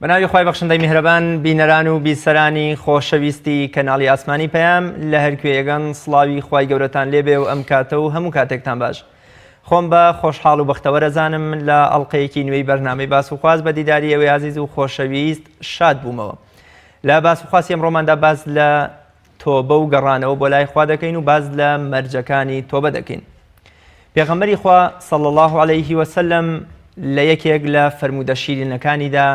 بەناوی خی بەخشندەی میهرەبان بینەران و بیسەرانی خۆشەویستی کەناڵی ئاسمانی پەیام لە هەرکوێیەگەن سڵاوی خی گەورەتان لێبێ و ئەم کاتە و هەموو کاتێکتان باش. خۆم بە خۆشحاڵ و بەختەوە دەزانم لە ئەڵلقەیەکی نوێی بەرنامەی باس و خواست بە دیداری ئەوەی عزیز و خۆشەویست شاد بوومەوە. لە باس و خواستی ئەمڕۆماندا باز لە تۆبە و گەڕانەوە بۆ لای خوا دەکەین و باز لە مەرجەکانی تۆبە دەکەین. پێغەمبەری خوا صلی الله عليه وسلم لە یەکێک لە فەرمودە شیرینەکانیدا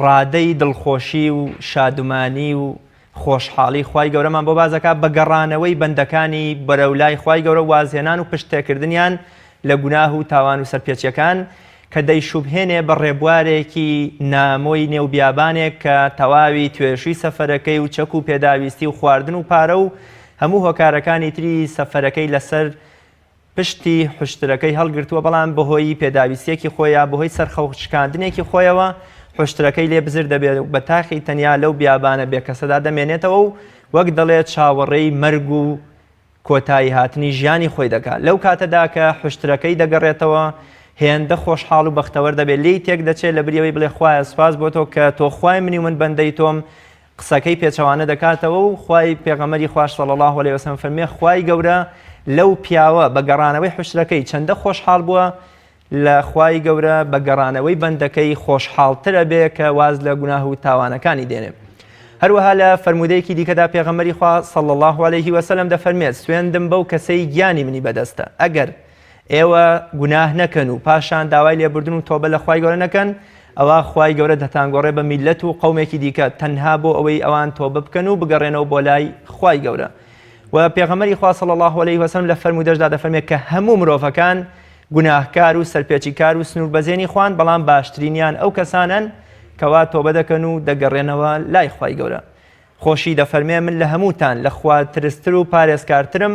ڕادەی دڵخۆشی و شادومانی و خۆشحاڵی خوای گەورەمان بۆ بازەکە بە گەڕانەوەی بەندەکانی بەرەولای خوای گەورە وازهێنان و پشتێکردنیان لە گوناه و تاوان و سەرپێچیەکان کە دەیشوبهێنێ بە ڕێبوارێکی نامۆی نێوبیابانێک کە تەواوی توێژوی سەفەرەکەی و چەک و پێداویستی و خواردن و پارە و هەموو هۆکارەکانی تری سەفەرەکەی لەسەر پشتی حوشترەکەی هەڵگرتووە، بەڵام بەهۆی پێداویستیەکی خۆیان بەهۆی سەرخەوشکاندنێکی خۆیەوە حوشترەکەی لێ بزر دەبێت و بە تاقی تەنیا لەو بیابانە بێکەسەدا دەمێنێتەوە و وەک دەڵێت چاوەڕێی مەرگ و کۆتایی هاتنی ژیانی خۆی دەکات. لەو کاتەدا کە حوشترەکەی دەگەڕێتەوە هێندە خۆشحاڵ و بەختەوەر دەبێت، لی تێک دەچێت لە بریەوەی بڵێ خوایە سوپاس بۆ تۆ کە تۆ خوای منی و من بەندەی تۆم، قسەکەی پێچەوانە دەکاتەوە و خوای پێغەمبەری خوا صلی الله علیه وسلم فەرمێ خوای گەورە لەو پیاوە بە گەڕانەوەی حوشترەکەی چەندە خۆشحاڵ بووە لە خوای گەورە بە گەڕانەوەی بەندەکەی خۆشحاڵترە بێ کە واز لە گوناه و تاوانەکانی دێنێ. هەروەها لە فەرمودەیەکی دیکەدا پێغەمبەری خوا صلی الله علیه وسلم دەفەرمێت سوێندم بەو کەسەی گیانی منی بەدەستە، ئەگەر ئێوە گوناه نەکەن و پاشان داوای لێبوردن و تۆبە لە خوای گەورە نەکەن، ئەوە خوای گەورە دەتانگۆڕێ بە میلەت و قەومێکی دیکە تەنها بۆ ئەوەی ئەوان تۆبە بکەن و بگەڕێنەوە بۆ لای خوای گەورە. و پێغەمبەری خوا صلی الله علیه وسلم لە فەرمودەشدا دەفەرمێت کە هەموو مرۆڤەکان گوناهکار و سەرپێچیکار و سنوور بەزێنی خوان، بەڵام باشترینیان ئەو کەسانن کەوا تۆبە دەکەن و دەگەڕێنەوە لای خوای گەورە. خۆشی دەفەرمێ من لە هەمووتان لە خوا ترستر و پارێزکارترم،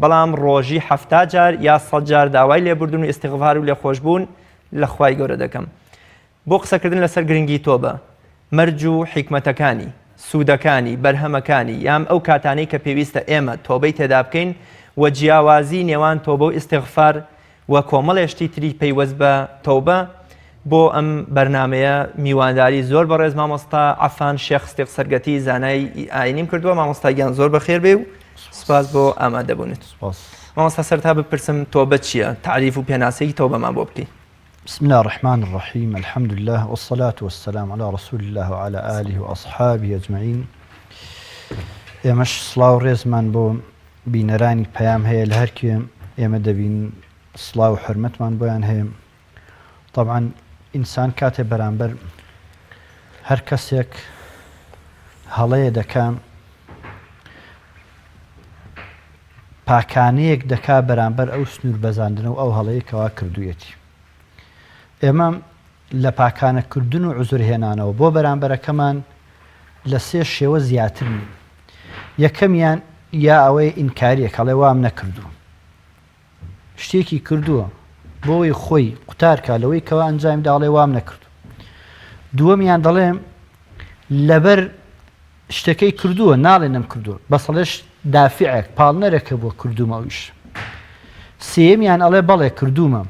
بەڵام ڕۆژی 70 جار یا 100 جار داوای لێبوردن و ئیستیغفار و لێخۆشبوون لە خوای گەورە دەکەم. بۆ قسەکردن لەسەر گرنگی تۆبە، مەرج و حیکمەتەکانی، سوودەکانی، بەرهەمەکانی یام ئەو کاتانەی کە پێویستە ئێمە تۆبەی تێدا بکەین و جیاوازی نێوان تۆبە و ئیستیغفار و کۆمەڵێشتی تری پەیوەست بە تۆبە، بۆ ئەم بەرنمەیە میوانداری زۆر بەڕێز مامۆستا عەفان شێخ ستیق سەرگەتی زانای ئاینیم کردووە. مامۆستاگیان زۆر بەخێر بێ و سپاس بۆ ئامادەبوونت. مامۆستا سەرتا بپرسم تۆبە چییە؟ تعریف و پێناسەی تۆبەمان بۆ بکەین. بسم الله الرحمن الرحيم الحمد لله والصلاة والسلام على رسول الله وعلى آله وأصحابه أجمعين. ئێمەش سڵاو ڕێزمان بۆ بینەرانی پەیام هەیە لە هەرکوێ ئێمە دەبین، سڵاو و حرمەتمان بۆیان هەیە. طبعا ئینسان کاتێ بەرامبەر هەر کەسێک هەڵەیە دەکات پاکانەیەک دەکا بەرامبەر ئەو سنوور بەزاندنەوە ئەو هەڵەیە کەوا کردوویەتی. ئێمە لە پاکانەکردن و عوزورهێنانەوە بۆ بەرامبەرەکەمان لە سێ شێوە زیاتر نین. یەکەمیان یا ئەوەی ئینکاریەک هەڵێ وام نەکردووە، شتێکی کردووە بۆی خۆی قوتارکە لەوەی کەوا ئەنجام داڵێ وام نەکردو. دووەمیان دەڵێم لەبەر شتەکەی کردووە ناڵێ نەم کردووە، بەسەڵێش دافعێک پاڵنەرەکە بۆ کردومە ئەویش. سێمیان ئەڵێ بەڵێ کردوومە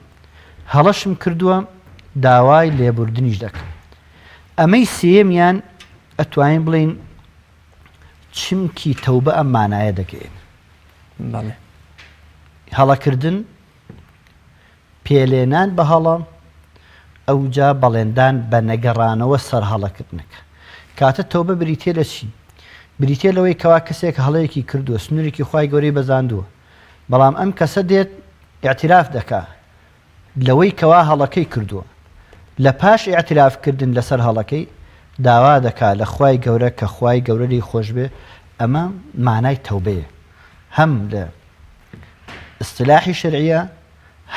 هەڵەشم کردووە داوای لێبوردنیش دەکەم. ئەمەی سێمیان ئەتوانین بڵین چمکی تەوبە ئەم مانایە دەگەین. هەڵەکردن، پێلێنان بە هەڵە، ئەوجا بەڵێندان بە نەگەڕانەوە سەر هەڵەکردنەکە. کاتە تەوبە بریتێ لە چی؟ بریتێ لەوەی کەوا کەسێک هەڵەیەکی کردووە، سنوورێکی خوای گەورەی بەزاندووە، بەڵام ئەم کەسە دێت ئیعتراف دەکات لەوەی کەوا هەڵەکەی کردووە، لە پاش ئیعترافکردن لەسەر هەڵەکەی داوا دەکات لە خوای گەورە کە خوای گەورە لی خۆش بێ. ئەمە مانای تەوبەیە، هەم لە ئیستیلاحی شەرعیە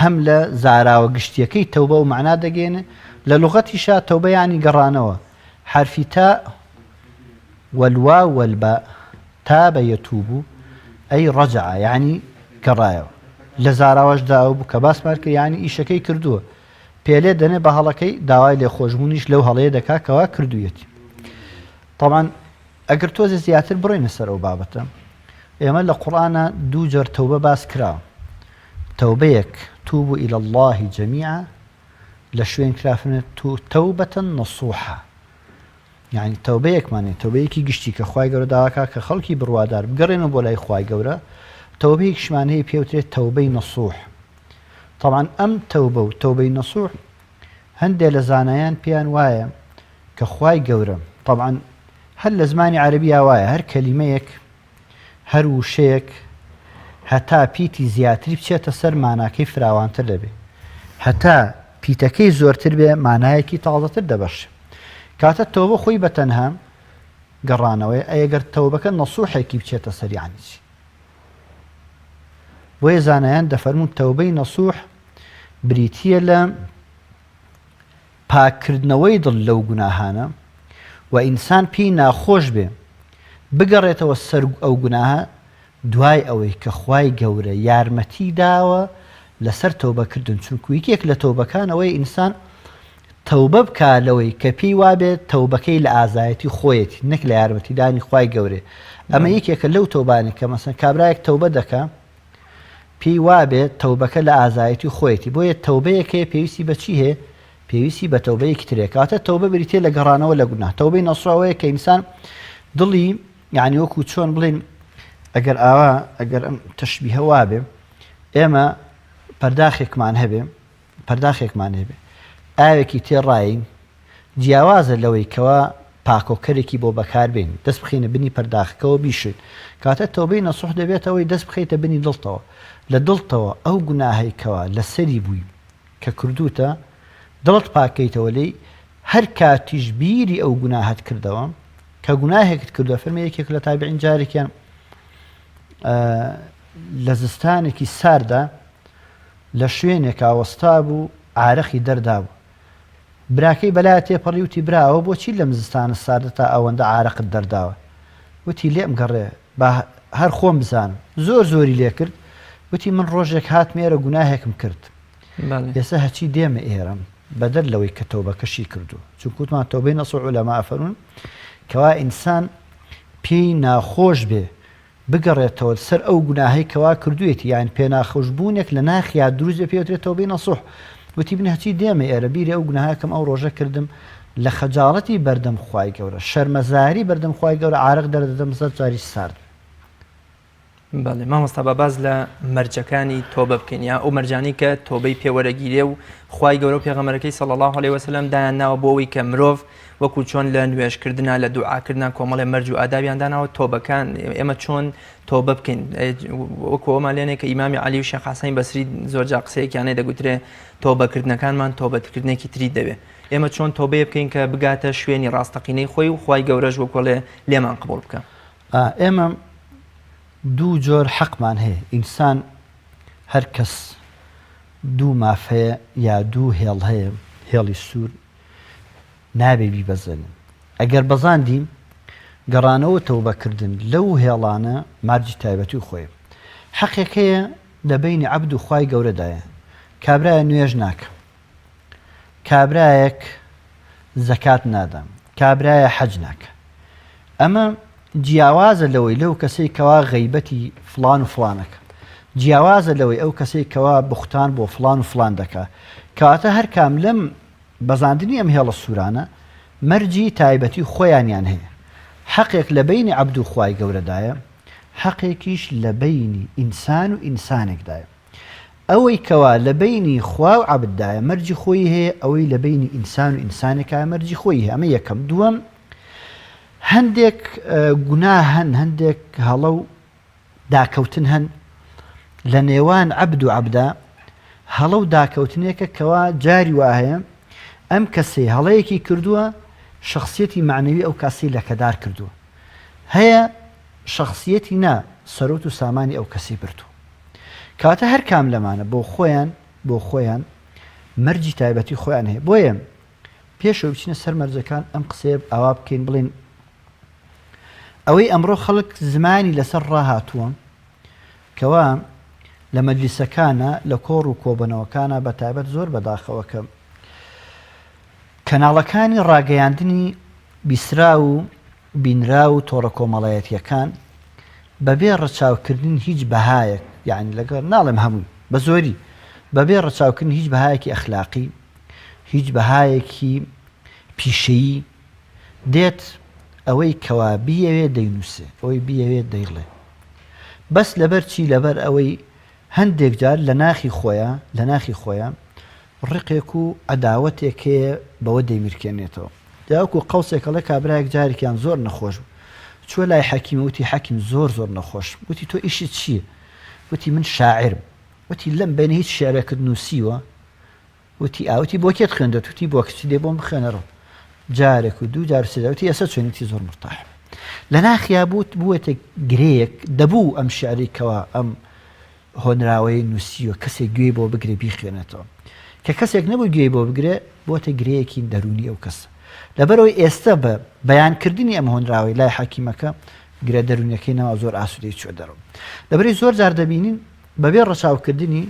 هەم لە زاراوە گشتیەکەی تەوبە و معنا دەگەێنێ. لە لوغەتیشا تەوبە یانی گەڕانەوە، حرفی تا والواو والباء تاب يتوب ئەی ڕەجع یعنی گەڕایەوە. لە زاراوەشدا ئەو بوو کە باسمان کرد یعنی ئیشەکەی کردووە، پێلێ دەنێ بە هەڵەکەی داوای لێخۆشبوونیش لەو هەڵەیە دەکات کەوا کردوویەتی. طبعا ئەگەر تۆزە زیاتر بڕێنە سەر ئەو بابەتە، ئێمە لە قورئانە دوو جۆر تەوبە باس کراوە. تەوبەیەک توبوا إلى الله جميعا لە شوێن کرافنێت تەوبەتەن نەسوحە، یعنی تەوبەیەکمانێت تەوبەیەکی گشتی کە خوای گەورە داواکە کە خەڵکی بڕوادار بگەڕێنەوە بۆ لای خوای گەورە تەوبەیەکشمان هەیە پێوترێت تەوبەی نەسوح. طبعا ئەم تەوبە و تەوبەی نەسوح هەندێک لە زانایان پێیان وایە کە خوای گەورە طبعا هەر لە زمانی عەرەبیا وایە هەر کەلیمەیەک هەر وشەیەک هەتا پیتی زیاتری بچێتە سەر ماناکەی فراوانتر دەبێ هەتا پیتەکەی زۆرتر بێ مانایەکی تازەتر دەبەشێ کاتە تەوبە خۆی بەتەنها گەڕانەوەی ئەگەر تەوبەکە نەسوحێکی بچێتە سەر یعنی چی؟ بۆیە زانایان دەفەرمون تەوبەی نەسوح بریتیە لە پاکردنەوەی دڵ لەو گوناهانە و ئینسان پێی ناخۆش بێ بگەڕێتەوە سەر ئەو گوناهە دوای ئەوەی کە خوای گەورە یارمەتی داوە لەسەر تەوبەکردن چونکو یەکێک لە تەوبەکانەوەی ئینسان تەوبە بکا لەوەی کە پێی وابێت تەوبەکەی لە ئازایەتی خۆیەتی نەک لە یارمەتیدانی خوای گەورێ ئەمە یەکێکە لەو تەوبانی کە مەسەن کابرایەک تەوبە دەکا پێی وابێت تەوبەکە لە ئازایەتی خۆیەتی بۆیە تەوبەیەکەیە پێویستی بە چی هەیە پێویستی بە تەوبەیەکی ترێک کاتە تەوبە بریتێ لە گەڕانەوە لە گوناه تەوبەی نەسوحەوەیە کە ئینسان دڵی یعنی وەکو چۆن بڵێن ئەگەر ئاوا ئەگەر ئەم تەشبیهە وابێ ئێمە پەرداخێکمان هەبێ ئاوێکی تێڕایین جیاوازە لەوەی کەوا پاکۆکەرێکی بۆ بەکاربێن دەست بخینە بنی پەرداخەکەەوە بیشت کاتە تەوبەی نەسوح دەبێتەوەی دەست بخیتە بنی دڵتەوە لە دڵتەوە ئەو گوناهەیەکەوە لەسەری بووی کە کردوتە دڵت پاکەیتەوە لێی هەر کاتیش بیری ئەو گوناهت کردەوە کە گوناهێکت کردووە فەرمێ یەکێک لە تابعین جارێکیان لە زستانێکی ساردا لە شوێنێک ئاوەستا بوو ئارەخی دەردا بوو براکەی بەلای تێپەڕی وتی براوە بۆچی لەم زستانە ساردە تا ئەوەندە ئارەقت دەرداوە وتی لێم گەڕێ هەر خۆم بزانم زۆری لێ کرد وتی من ڕۆژێک هاتمێرە گوناهێکم کرد ئێستا هەچی دێمە ئێرەم بەدەر لەوەی کە تەوبەکەشی کردو چونکوتمان تەوبەی نەسوح عولەما ئەفەرمون کەوا ئینسان پێی ناخۆش بێ بگەڕێتەوە سەر ئەو گوناهەی کەوا کردوێتی یان پێ ناخۆشبوونێک لە ناخیا دروستە پێوترێت تەوبەی نەسوح وتی بنە هەچی دێمە ئێرە بیری ئەو گوناهەکەم ئەو ڕۆژە کردم لە خەجاڵەتی بەردەم خوای گەورە شەرمەزاری بەردەم خوای گەورە ئارەق دەردەدەم زەر جاری سارد بەڵێ مامۆستا بەباز لە مەرجەکانی تۆبە بکەین یا ئەو مەرجانی کە تۆبەی پێوەرەگیرێ و خوای گەورە و پێغەمبەرەکەی صلی الله علیه وسلم دایانناوە بۆ ئەوەی کە مرۆڤ وەکو چۆن لە نوێژکردنا لە دوعاکردنا کۆمەڵێ مەرج و ئادابیان داناوە تۆبەکان ئێمە چۆن تۆبە بکەین وەکو ئەومان لێنێ کە ئیمامی عەلی و شێخ حەسەین بەسری زۆرجار قسەیەکیانەیە دەگوترێ تۆبەکردنەکانمان تۆبەکردنێکی تری دەبێت ئێمە چۆن تۆبەیە بکەین کە بگاتە شوێنی ڕاستەقینەی خۆی و خوای گەورەش وەکوڵێ لێمان قبوڵ بکە ئێمە دوو جۆر حەقمان هەیە ئینسان هەر کەس دوو مافەیە یا دوو هێڵ هەیە هێڵی سوور نابێ بیبەزێنن ئەگەر بەزاندیم گەڕانەوە تەوبەکردن لەو هێڵانە مارجی تایبەتی خۆی حەقێکەیە لە بینی عەبد و خوای گەورەدایە کابرایە نوێژ ناکە کابرایەک زەکات نادەم کابرایە حەج ناکە ئەمە جیاوازە لەوەی لەو کەسەی کەوا غەیبەتی فلان و فلانەکە جیاوازە لەوەی ئەو کەسەی کەوا بوختان بۆ فلان و فلان دەکا کەواتە هەر کام لەم بەزاندنی ئەم هێڵە سوورانە مەرجی تایبەتی خۆیانیان هەیە حەقێک لە بینی عەبد و خوای گەورەدایە حەقێکیش لە بینی ئینسان و ئینسانێکدایە ئەوەی کەوا لە بینی خوا و عەبددایە مەرجی خۆی هەیە ئەوەی لە بینی ئینسان و ئینسانێکە مەرجی خۆی هەیە ئەمە یەکەم دووەم هەندێک گوناه هەن هەندێک هەڵە و داکەوتن هەن لە نێوان عەبد و عەبدا هەڵە و داکەوتنێکە کەوا جاری وا هەیە ئەم کەسەی هەڵەیەکی کردووە شخصیەتی معنەوی ئەو کاسی لەکەدار کردووە هەیە شخصیەتی نا سەرۆت و سامانی ئەو کەسی بردووە کاتە هەر کام لەمانە بۆ خۆیان مەرجی تایبەتی خۆیان هەیە بۆیە پێشەوە بچینە سەر مەرجەکان ئەم قسەیە ئاوا بکەین بڵێن ئەوەی ئەمڕۆ خەڵک زمانی لەسەر ڕاهاتووە کەوا لە مەجلیسەکانە لە کۆڕ و کۆبنەوەکانە بە تایبەت زۆر بەداخەوەکە کەناڵەکانی ڕاگەیاندنی بیسرا و بینرا و تۆڕە کۆمەڵایەتیەکان بەبێ ڕەچاوکردن هیچ بەهایەک یعنی لەگەڵ ناڵێم هەمووی بە زۆری بەبێ ڕەچاوکردن هیچ بەهایەکی ئەخلاقی هیچ بەهایەکی پیشەیی دێت ئەوەی کەوا بیەوێ دەینووسێ ئەوەی بیەوێ دەیڵێ بەس لەبەر چی لەبەر ئەوەی هەندێک جار لە ناخی خۆیان ڕقێک و عەداوەتێک هەیە بەوە دەیمیرکێنێتەوە داوەکو قەوسێکەڵە کابراایەک جارێکیان زۆر نەخۆش بوو چوە لای حەکیم وتی حەکیم زۆر نەخۆش وتی تۆ ئیشت چییە وتی من شاعرم وتی لەم بینە هیچ شعرێکت نووسیوە وتی ئاوتی بۆ کێت خوێندێت وتی بۆ کچی دێ بۆم بخوێنەرەوە جارێک و دوو جار سێداوتی ئێستا چێنێتی زۆر مرتاح لە ناخیا بووەتە گرەیەک دەبوو ئەم شعریکەوە ئەم هۆنراوەی نووسیوە کەسێک گوێی بۆ بگرێ بیخوێنێتەوە کە کەسێک نەبوو گوێی بۆ بگرێ بۆتە گرەیەکی دەرونی ئەو کەسە لەبەرەوەی ئێستا بە بەیانکردنی ئەم هۆنراوەی لای حەکیمەکە گرە دەرونیەکەی ناوە زۆر ئاسوودەی چوە دەڕەوە لەبەری زۆر جار دەبینین بەبێ ڕەچاوکردنی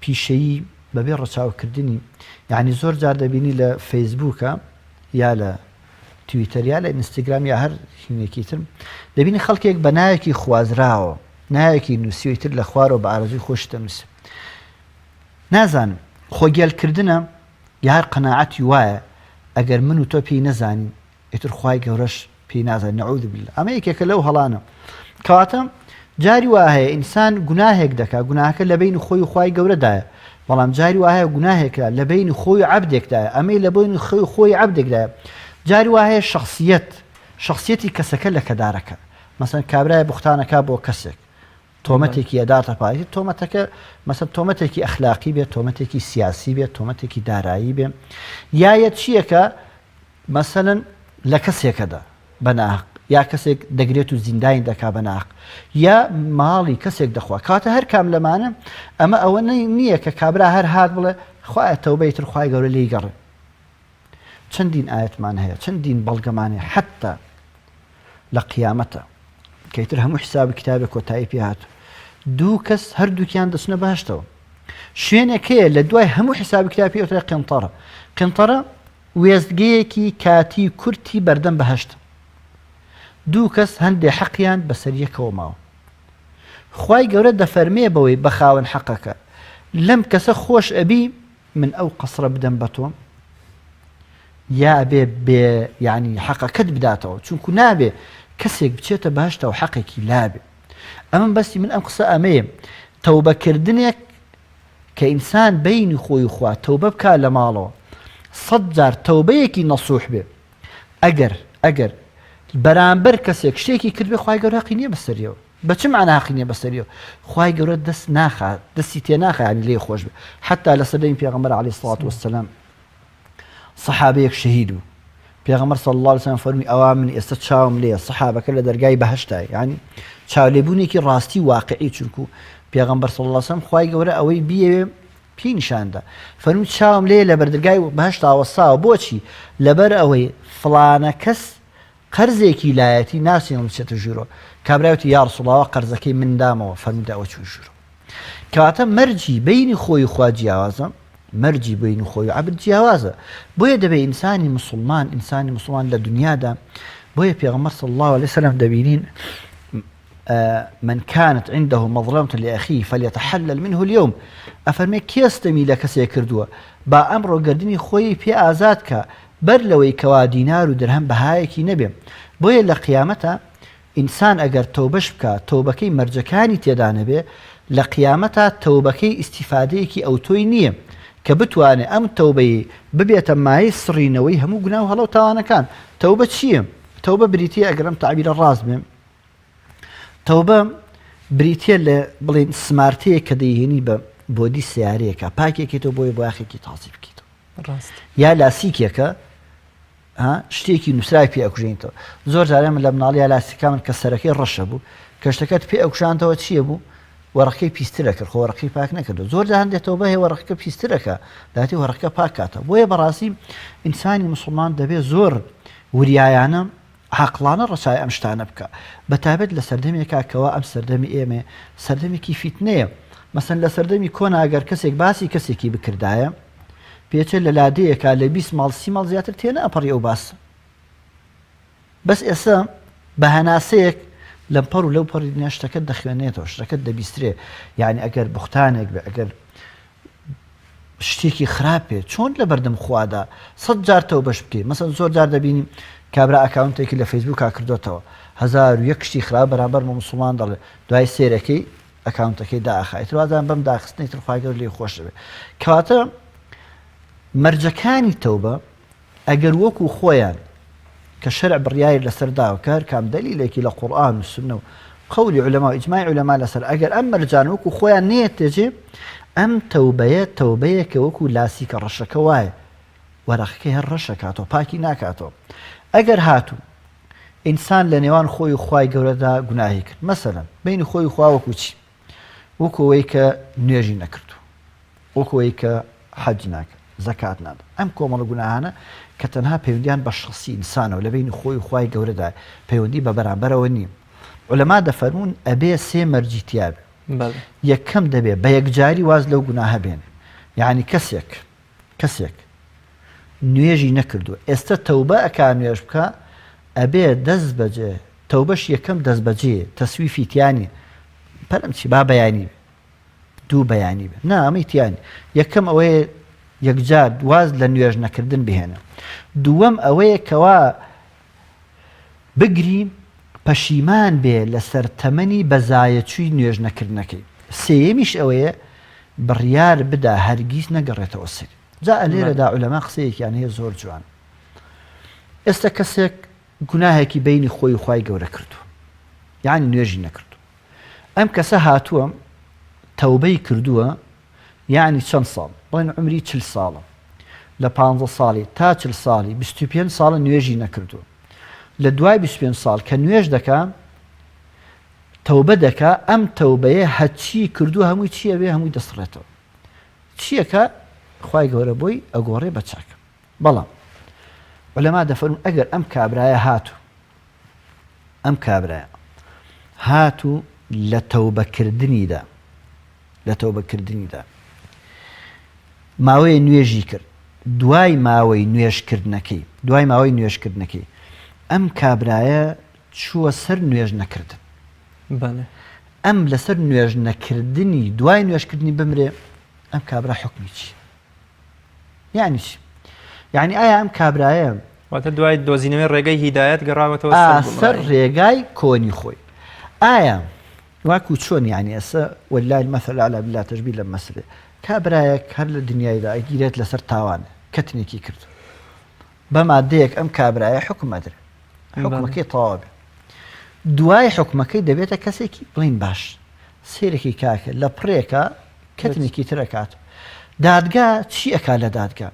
پیشەیی بەبێ ڕەچاوکردنی یعنی زۆر جار دەبینی لە فەیسبووکە یا لە تویتەر یا لە ئینستاگرام یا هەر شوێنێکی تر دەبینی خەڵکێک بە ناوێکی خوازراوە ناوێکی نووسیوی تر لە خوارەوە بە ئارەزوی خۆش دەنووسێ نازانم خۆگێلکردنە یا هەر قەناعەتی وایە ئەگەر من و تۆ پێی نەزانین ئیتر خوای گەورەش پێی نازانین نەعوذ بالله ئەمە یەکێکە لەو هەڵانە کەواتە جاری وا هەیە ئینسان گوناهێک دەکات گوناهەکە لە بینی خۆی و خوای گەورەدایە بەڵام جاری وا هەیە گوناهێکە لە بینی خۆی و عەبدێکدایە ئەمەی لە بینی خۆی عەبدێکدایە جاری وا هەیە شخصیەتی کەسەکە لە کەدارەکە مەسەن کابرایە بوختانەکە بۆ کەسێک تۆمەتێکی ئەداتە پایەتی تۆمەتەکە مەسەن تۆمەتێکی ئەخلاقی بێت تۆمەتێکی سیاسی بێت تۆمەتێکی دارایی بێ یایە چیەکە مەسەلەن لە کەسێکەدا بەناحق یا کەسێک دەگرێت و زیندانی دەکا بەناحق یا ماڵی کەسێک دەخوا کاتە هەر کام لەمانە ئەمە ئەوە نییە کە کابرا هەر هات بڵێ خوایە تەوبەی تر خوای گەورە لێی گەڕێ چەندین ئاەتمان هەیە چەندین بەڵگەمان هەیە حەتتا لە قیامەتە کەیتر هەموو حسابی کتابێک کۆتایی پێ هاتوو دوو کەس هەردووکیان دەچنە بەهەشتەوە شوێنێک هەیە لە دوای هەموو حسابی کتابی ئەوترێ قنتەرە وێستگەیەکی کاتی کورتی بەردەم بەهەشتە دوو کەس هەندێک حەقیان بەسەر یەکەوە ماوە خوای گەورە دەفەرمێ بەوەی بە خاوەن حەقەکە لەم کەسە خۆش ئەبی من ئەو قەسرە بدەم بە تۆ یا ئەبێ بێ یعنی حەقەکەت بداتەوە چونکو نابێ کەسێک بچێتە بەهەشتەوە حەقێکی لابێ ئەمە بەستی من ئەم قسە ئەمەیە تەوبەکردنێک کە ئینسان بینی خۆی و خوا تەوبە بکا لە ماڵەوە 100 جار تەوبەیەکی نەسوح بێ ئەگەر بەرامبەر کەسێک شتێکی کرد بێ خوای گەورە حەقی نییە بەسەریەوە بە چ معنە حەقی نییە بەسەریەوە خوای گەورە دەست ناخات دەستی تێ ناخات ینی لێ خۆش بێ حتا لە سەردەمی پێغەمبەر عەلەیهی سڵات وەسەلام سەحابەیەک شەهید بوو پێغەمبەر صلی الله علیه و سلم فەرمی ئەوا من ئێستا چاوم لێیە سەحابەکە لە دەرگای بەهەشتای یعنی چاولێبوونێکی ڕاستی واقعی چونکو پێغەمبەر صلی الله علیه و سلم خوای گەورە ئەوەی بیەوێ پێی نیشاندا فەرمی چاوم لێ لە بەردەرگای بەهەشتا وەساوە بۆچی لەبەر ئەوەی فڵانە کەس قەرزێکی لایەتی ناسیێنم بچێتە ژوورۆ کابراوتی یا ڕەسوڵڵاوە قەرزەکەی من دامەوە فەرموودا ئەوە چوو ژوورۆ کەواتە مەرجی بینی خۆی و خوا جیاوازە مەرجی بینی خۆی و عەبد جیاوازە بۆیە دەبێت ئینسانی مسلمان لە دنیادا بۆیە پێغەمبەر صلی الله عليه وسلم دەبینین من كانت عنده مظلمة لأخيه فليتحلل منه اليوم أفرمي كيستمي لك سيكردوا با أمر قردني خوي في آزادك بر لوي كوا دينار ودرهم بهايكي نبي بويا لقيامتا إنسان أجر توبش بك توبكي مرجكاني تيدان به لقيامتا توبكي استفاديكي أو توينية كبتواني أم توبي ببيت ماي سرينوي همو قناو هلو تاوانا كان توبة شيء توبة بريتية أجرم تعبير الراس بهم تەوبە بریتە لە بڵێن سمارتەیە کە دەیهێنی بە بۆدی سیارەیەکە پاکێکێتەوە بۆیە بۆ یاخێکی تازی بکەیتەوە یا لاسیکێکە شتێکی نووسرای پێ ئەکوژێنیتەوە زۆر جارێ من لە مناڵی لاسیکا من کە سەرەکەی ڕەشە بوو کە شتەکەت پێ ئەوکشانتەوە چییە بوو وەڕەکەی پیسترە کرد خۆ وەڕەکەی پاک نەکردو زۆر جار هەندێتەوە بەهێ وەڕەکە پیسترەکە داتی وەڕەکە پاکاتە بۆیە بەڕاستی ئینسانی موسڵمان دەبێت زۆر وریایانە عاقلانە ڕەچای ئەم شتانە بکە بەتابەت لە سەردەمێکا کەوا ئەم سەردەمی ئێمە سەردەمێکی فیتنەیە مەسەن لە سەردەمی کۆنا ئەگەر کەسێک باسی کەسێکی بکردایە پێچێت لە لادەیەکا لە 20 ماڵ 30 ماڵ زیاتر تێنە ئەپەڕی ئەو باسە بەس ئێستا بە هەناسەیەک لەم پەڕ و لەو پەڕی دنیا شتەکەت دەخوێنێتەوە شتەکەت دەبیسترێ یعنی ئەگەر بوختانێک بێ ئەگەر شتێکی خراپێ چۆن لە بەردەم خوادا 100 جارتەوە بەش بکەیت مەسەن زۆر جار دەبینیم کابرا ئەکاونتێکی لە فەیسبووکا کردوتەوە 1001 شتی خراپ بەرامبەر مسلمان دەڵێ دوای سێرەکەی ئەکاونتەکەی داخایت وازان بەم داخستنی ترخوای گەور لێ خۆش دەبێت کەواتە مەرجەکانی تەوبە ئەگەر وەکو خۆیان کە شەرع بڕیای لەسەر داوە کار کام دەلیلێکی لە قورئان و سنە و قەولی عولەما و ئیجماعی عولەما لەسەر ئەگەر ئەم مەرجان وەکو خۆیان نەیە تێجێ ئەم تەوبەیە کە وەکو لاسیکە ڕەشەکە وایە وەرەقەکەی هەر ڕەشەکاتەوە پاکی ناکاتەوە ئەگەر هاتوو ئینسان لە نێوان خۆی و خوای گەورەدا گوناهی کرد مەسەلەن بینی خۆی و خوا وەکو چی وەکەوەی کە نوێژی نەکردو وەکەوەی کە حەج ناکرد زەکات نادا ئەم کۆمەڵە گوناهانە کە تەنها پەیوەندیان بە شخصی ئینسانەوە لە بینی خۆی و خوای گەورەدا پەیوەندی بە بەرامبەرەوە نییە عولەما دەفەرمون ئەبێ سێ مەرجی تیابێ یەکەم دەبێ بە یەکجاری واز لەو گوناهە بێنێ یعنی کەسێک نوێژی نەکردو ئێستا تەوبە ئەکا نوێژ بکە ئەبێ دەست بەجێ تەوبەش یەکەم دەست بەجێ تەسویفی تیانی پەرم چی با بەیانی بێ دوو بەیانی بێ نا ئەمەی تیانی یەکەم ئەوەیە یەکجار واز لە نوێژ نەکردن بهێنە دووەم ئەوەیە کەوا بگری پەشیمان بێ لەسەر تەمەنی بەزایەچووی نوێژ نەکردنەکەی سێیەمیش ئەوەیە بڕیار بدا هەرگیز نەگەڕێتەوە سەر جا لێرەدا عولەما قسەیەکیان هەیە زۆر جوان ئێستا کەسێک گوناهێکی بینی خۆی و خوای گەورە کردو یعنی نوێژی نەکردو ئەم کەسە هاتووە تەوبەی کردووە یعنی چەند ساڵ بڵێن عمری 40 ساڵە لە 15 ساڵی تا 40 ساڵی 25 ساڵە نوێژی نەکردووە لە دوای 25 ساڵ کە نوێژ دەکا تەوبە دەکا ئەم تەوبەیە هەچی کردو هەمووی چیە بێ هەمووی دەسڕێتەوە چیەکە خوای گەورە بۆی ئەگۆڕێ بە چاکە بەڵام عولەما دەفەرمون ئەگەر ئەم کابرایە هاتوو لە تەوبەکردنیدا ماوەیە نوێژی کرد دوای ماوەی نوێژکردنەکەی ئەم کابرایە چووە سەر نوێژ نەکردن ئەم لەسەر نوێژ نەکردنی دوای نوێژکردنی بمرێ ئەم کابرا حکمی چی یعنی چی یعنی ئایا ئەم کابرایە واتە دوای دۆزینەوەی ڕێگەی هیدایەت گەڕاوەتەوە سەر ڕێگای کۆنی خۆی ئایا واکو چۆن یعنی ئێستا وەلای المەثل الأعلى بالله تەشبیه لەم مەسەلە کابرایەک هەر لە دنیایدا ئەگیرێت لەسەر تاوانە کەتنێکی کرد بە مادەیەک ئەم کابرایە حکم ئەدرێت حکمەکەی تەواو بێت دوای حکمەکەی دەبێتە کەسێکی بڵین باش سێرێکی کاکە لە پڕێکە کەتنێکی ترەکات دادگا چی ئەکا لە دادگا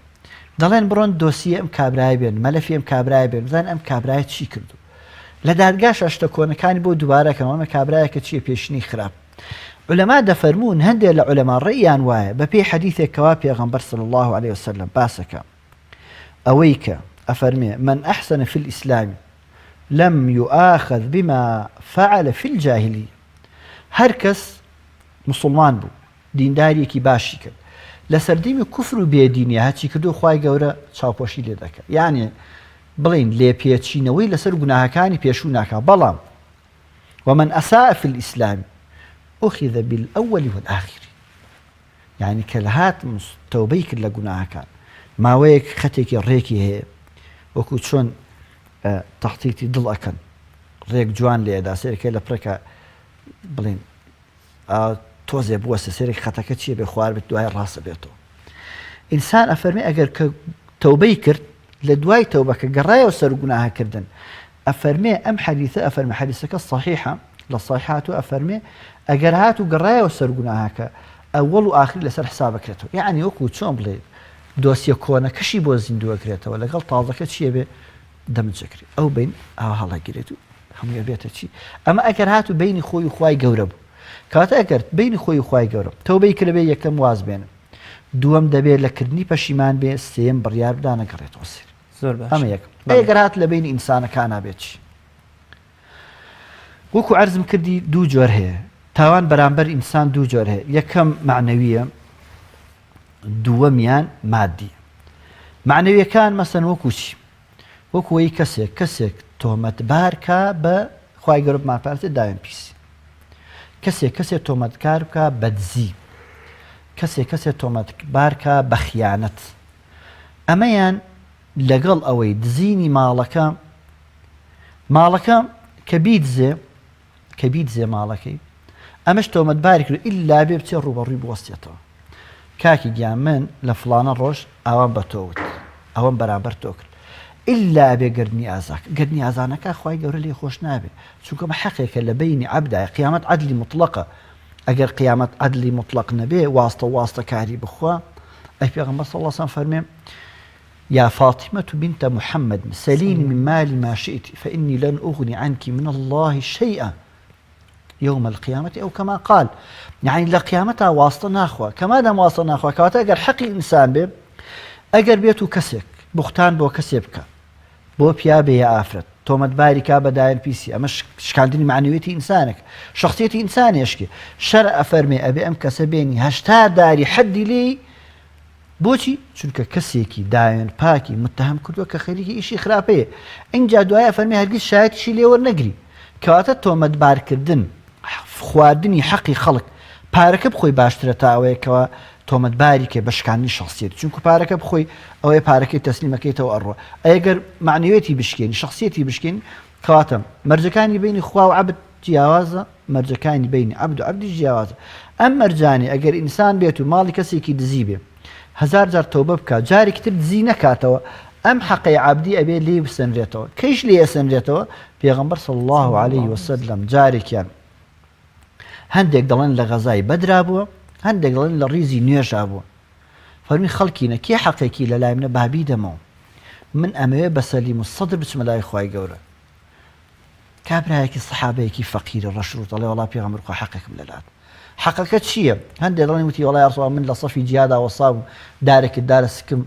دەڵێن بڕۆن دۆسیە ئەم کابرای بێن مەلەفی ئەم کابرای بێن بزان ئەم کابرای چی کردو لە دادگا شەشتە کۆنەکانی بۆ دووبارەکەم ئەمە کابرایەکە چیە پێشنی خراپ عولەما دەفەرمون هەندێک لە عولەما ڕێیان وایە بە پێی حەدیثێک کەوا پێغەمبەر صلی الله عليه وسلم باسەکە ئەوەی کە ئەفەرمێ من ئەحسن في الإسلام لم يؤاخذ بما فعل في الجاهلية هەر کەس مسلمان بوو دینداریەکی باشی کرد لە سەردەمی کوفر و بێدینیە هەچی کردو خوای گەورە چاوپۆشی لێ دەکات یعنی بڵین لێپێچینەوەی لەسەر گوناهەکانی پێشوو ناکا بەڵام ومن أساء في الإسلام أخذ بالأول والآخر يعني كالهات توبەی کرد لە گوناهەکان ماوەیەک خەتێکی ڕێکی هەیە وەکو چۆن تەحتیتی دڵ ئەکەن ڕێک جوان لێدا سێرەکەی لە پرەکە بڵین تۆزێ بووەسە سێرێک خەتەکە چیە بێ خوار بێت دوای ڕاستە بێتەوە ئینسان ئەفەرمێ ئەگەر کە تەوبەی کرد لە دوای تەوبەکە گەڕایەوە سەر گوناهکردن ئەفەرمێ ئەم حەدیثە ئەفەرمێ حەدیثەکە صحیحە لە صحیحات و ئەفەرمێ ئەگەر هاتوو گەڕایەوە سەر گوناهەکە ئەوەڵ و ئاخری لەسەر حسابەکرێتەوە یعنی وەکو چۆن بڵێ دۆسیە کۆنەکەشی بۆ زیندووەکرێتەوە لەگەڵ تازەکە چیە بێ دەمجەکری ئەو بین ئاوا هەڵەگیرێت و هەموویە بێتە چی ئەمە ئەگەر هاتوو بینی خۆی و خوای گەورە بوو کاتە ئەگەر بینی خۆی و خوای گەورە تەوبەی کرد بێ یەکەم واز بێنن دووەم دەبێت لە کردنی پەشیمان بێ سێم بڕیار بدا نەگەڕێتەوە سەر زۆر باش ئەمە یەکەم ئەگەر هات لە بینی ئینسانەکان نابێت چی وەکو عەرزم کردی دوو جۆر هەیە تاوان بەرامبەر ئینسان دوو جۆر هەیە یەکەم معنەویە دووەمیان مادی معنەویەکان مەسەن وەکو چی وەکوەی کەسێک تۆمەتبار کا بە خوای گەورە بمانپارێت داوێن پیسی کەسێک تۆمەتکار بکە بە دزی کەسێ تۆمەتبارکە بە خیانەت ئەمەیان لەگەڵ ئەوەی دزینی ماڵەکە کە بیدزێ ماڵەکەی ئەمەش تۆمەتباری کرد ئیلا بێ بچێ ڕوبەڕووی بوەستێتەوە کاکی گیان من لە فڵانە ڕۆژ ئەوان بە تۆوت ئەوەم بەرامبەر تۆ کرد ئیلا بێ گردنی ئازانەکە خوای گەورە لێ خۆش نابێ چونکە مە حەقێکە لە بینی عەبدایە قیامەت عەدلی مطلقە ئەگەر قیامەت عەدلی مطلق نەبێ واستە کاری بخوا ئەی پێغەمبەر صلی الله علیه وسلم فەرمێ يا فاطمة بنت محمد سليني من مال ما شئت فإني لن أغني عنك من الله شيئا يوم القيامة أو كما قال يعني لقيامتها واسطة ناخوة كما دام واسطة ناخوة كواتا أجر حقي إنسان بي أجر بيتو كسك بختان بو كسبك بو بيابي يا آفرت تومت باري كابا داين بيسي أما شكاندني معنويتي إنسانك شخصيتي إنساني يشكي شرع أفرمي أبي أم كسبيني هشتا داري حدي لي بۆچی چونکە کەسێکی داوێن پاکی متهم کردووە کە خەریکی ئیشی خراپەیە اینجا دوایە فەرمی هەرگیز شایەتیشی لێوە نەگری کەواتە تۆمەتبارکردن خواردنی حەقی خەڵک پارەکە بخۆی باشترە تا ئەوەیەکەوە تۆمەتباری کە بەشکانی شخصیت چونکە پارەکە بخۆی ئەوەی پارەکەی تەسلیمەکەیتەوە ئەڕۆ ئەگەر معنوێتی بشکێنی شخصیەتی بشکێنی کەواتە مەرجەکانی بینی خوا و عەبد جیاوازە مەرجەکانی بینی عەبد و عەبدی جیاوازە ئەم مەرجانێ ئەگەر ئینسان بێت و ماڵی کەسێکی دزی بێ هزار جار تۆبە بکە جارێکی تر دزی نەکاتەوە ئەم حەقەی عەبدی ئەبێ لێ بسەنرێتەوە کەیش لێ ئەسەنرێتەوە پێغەمبەر صلی الله عليه وسلم جارێکیان هەندێک دەڵێن لە غەزای بەدرا بووە هەندێک دەڵێن لە ڕیزی نوێژا بووە فەرمی خەڵکینە کێ حەقێکی لە لای منە بابی دەمەوە من ئەمەوێ بە سەلیم و سەدر بچمە لای خوای گەورە کابرایەکی سەحابەیەکی فەقیرە ڕەشڕوت دەڵێ وەڵا پێغەمبەر خوا حەقێکم لەلات حەقەکە چییە؟ هەندێک دەڵێن وتی وەڵای ڕسوڵ من لە سەفی جیهادا وەسا بووم دارێکت دارە سکم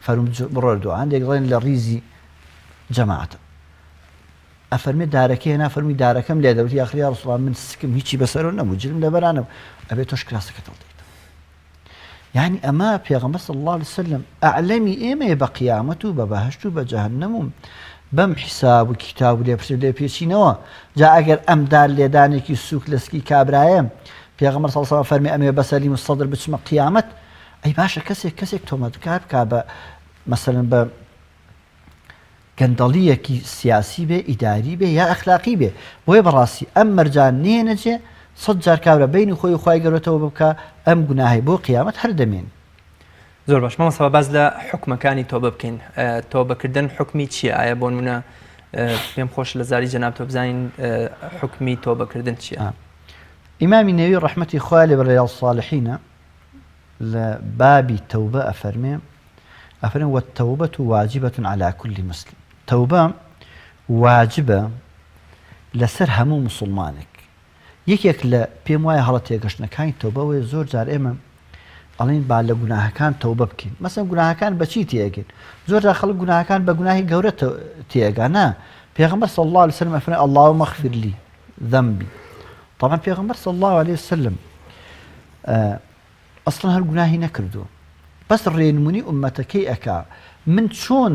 فەرمووم بڕۆردووە هەندێک دەڵێن لە ڕیزی جەماعەتە ئەفەرمێ دارەکەی هێنا فەرمی دارەکەم لێ دەوتی ئاخر یا ڕسوڵ من سکم هیچی بەسەرەوە نەبوو جلم لەبەرانە ئەبێ تۆش کراسەکەت هەڵدەیت یعنی ئەمە پێغەمبەر صلی الله عليه وسلم ئەعلەمی ئێمەیە بە قیامەت و بە بەهەشت و بە جەهەنەم و بەم حیساب و کتاب و لێپرسێ لێ پێچینەوە جا ئەگەر ئەم دار لێدانێکی سووک لەسکی کابرایە پێغەمبەر صلی الله عليه وسلم فەرمی ئەمێ بە سەلیم و سەدر بچمە قیامەت ئەی باشە کەسێک تۆمەتکار بکا بە مەسەلەن بە گەندەڵیەکی سیاسی بێ ئیداری بێ یا ئەخلاقی بێ بۆیە بەڕاستی ئەم مەرجان نێنەجێ سەد جار کابرا بینی خۆی و خوای گەورەتەوە بکە ئەم گوناهی بۆ قیامەت هەر دەمێن زۆر باش مامۆستا باز لە حکومەکانی تۆبە بکەین تۆبەکردن حکمی چییە ئایا بۆ نمونە پێم خۆش لە زاری جەناب تۆ بزانین حکمی تۆبەکردن چییە ئیمامی نەووی ڕەحمەتی خوا لێ بە ڕیاض الصالحینە لە بابی تەوبە ئەفەرمێ والتەوبەة واجبة على كل مسلم تەوبە واجبە لەسەر هەموو مسلمانێک یەکێک لە پێم وایە هەڵە تێگەشتنەکانی تەوبەوەی زۆر جار ئێمە ئەڵێن با لە گوناهەکان تەوبە بکەین مەسەن گوناهەکان بەچی تێگەن زۆر جار خەڵک گوناهەکان بە گوناهی گەورە تێگا نا پێغەمبەر صلی الله عليه وسلم ئەفەرمێ اللهم اغفر لي ذنبي طبعا پێغەمبەر صلی الله عليه وسلم ئەسڵەن هەر گوناهی نەکردووە بەس ڕێنمونی ئومەتەکەی ئەکا من چۆن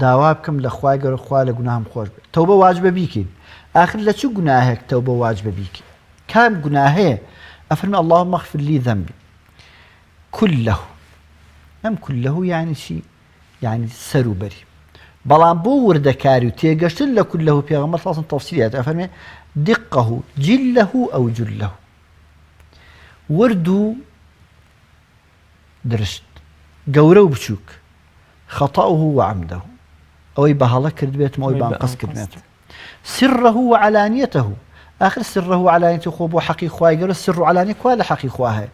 داوا بکەم لە خوای گەورە خوا لە گوناهم خۆش بێت تەوبە واجبە بیکەین ئاخر لە چ گوناهێک تەوبە واجبە بیکەین کام گوناهەیە ئەفەرمێ اللهم اغفر لي ذنبي كله ئەم كله یعنی چی یعنی سەروبەری بەڵام بۆ وردەکاری و تێگەشتن لە كله پێغەمبەر صلی الله عليه وسلم تەفسیریات ئەفەرمێ دقه جله أو جله وردو درشت گەورە و بچووک خطأه وعمده ئەوەی بەهەڵە کرد بێتم ئەوەی بانقەس کرد بێتم سره وعلانيته آخر سره وعلانيته خۆ بۆ حەقی خوای گەورە سر و علانیە کوا لە حەقی خوا هەیە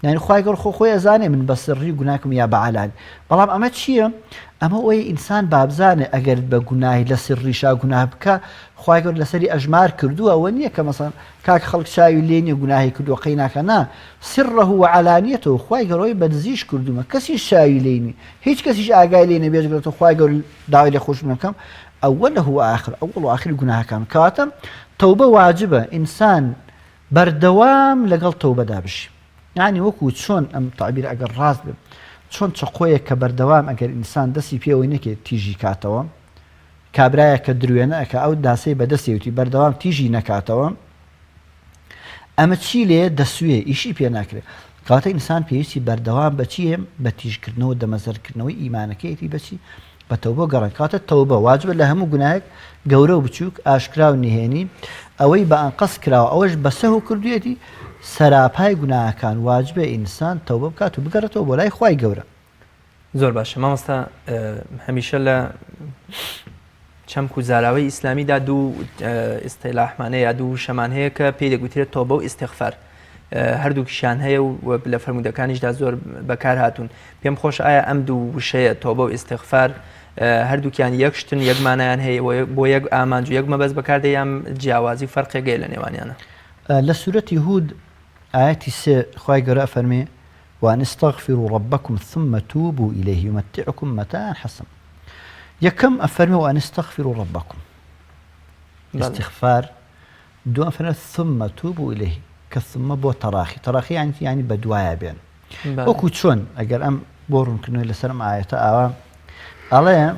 يعني خوای گەورە خۆی ئەزانێ من بە سری گوناکم یا بە علانی بەڵام ئەمە چییە ئەمە ئەوەی ئینسان بابزانێ ئەگەر بە گوناهی لە سریشا گوناه بکە خوای گەورە لەسەری ئەژمار کردووە ئەوە نییە کە مەسەڵەن کاک خەڵک چاوی لێ نییە گوناهی کردووە قەی ناکە نا سره وعلانیەتەوە خوای گەورەی بەدزیش کردومە کەسی شاوی لێ نی هیچ کەسیش ئاگای لێ نەبێت گەورەتەوە خوای گەورە داوای لێ خۆش بکەم ئەوەله هو آخر ئەوڵ و ئاخری گوناهەکان کەواتە تەوبە واجبە ئینسان بەردەوام لەگەڵ تەوبەدا بشی يعني وەکو چۆن ئەم تعبیر ئەگەر ڕاست بێ چۆن چقۆیەک کە بەردەوام ئەگەر ئینسان دەستی پێوەی نەکێت تیژی کاتەوە کابرایە کە درێنە ئەکە ئەو داسەی بەدەستێوتی بەردەوام تیژی نەکاتەوە ئەمە چی لێ دەسوێ ئیشی پێ ناکرێت کاتە ئینسان پێویستی بەردەوام بەچیە بە تیژکردنەوە دەمەزەرکردنەوەی ئیمانەکەیەتی بەچی بە تەوبە گەڕن کاتە تەوبە واجبە لە هەموو گوناهێک گەورە و بچووک ئاشکرا و نهێنی ئەوەی بە ئەنقەس کراوە ئەوەش بە سەهو کردوێتی سەراپای گوناهەکان واجبە ئینسان تەوبە بکات و بگەڕێتەوە بۆ لای خوای گەورە. زۆر باشە مامۆستا هەمیشە لە چەمک و زاراوەی ئیسلامیدا دوو ئیستیلاحمانەیە یا دوو شەمان هەیە کە پێی دەگوترێت تۆبە و ئیستیغفار هەردووکیشیان هەیە و لە فەرموودەکانیشدا زۆر بەکار هاتوون. پێم خۆش ئایا ئەم دوو وشەیە تۆبە و ئیستیغفار هەردووکیان یەکشتن یەکمانیان هەیە بۆ یەک ئامانج و یەک مەبەست بەکاردە یان جیاوازی فەرقێگەی لە نێوانیانە؟ لە سورەتی هود ئاەتی 3 خوای گەورە فەرمێ وأن استغفروا ربكم ثم توبوا إليه يمتعكم متاعا حسنا. يكم أفرمي وأن استغفروا ربكم استغفار دو أفرمي ثم توبوا إليه كثم بو تراخي يعني بدوايا بين وكو تشون أجر أم بورن كنو إلى سلام آيات آوام على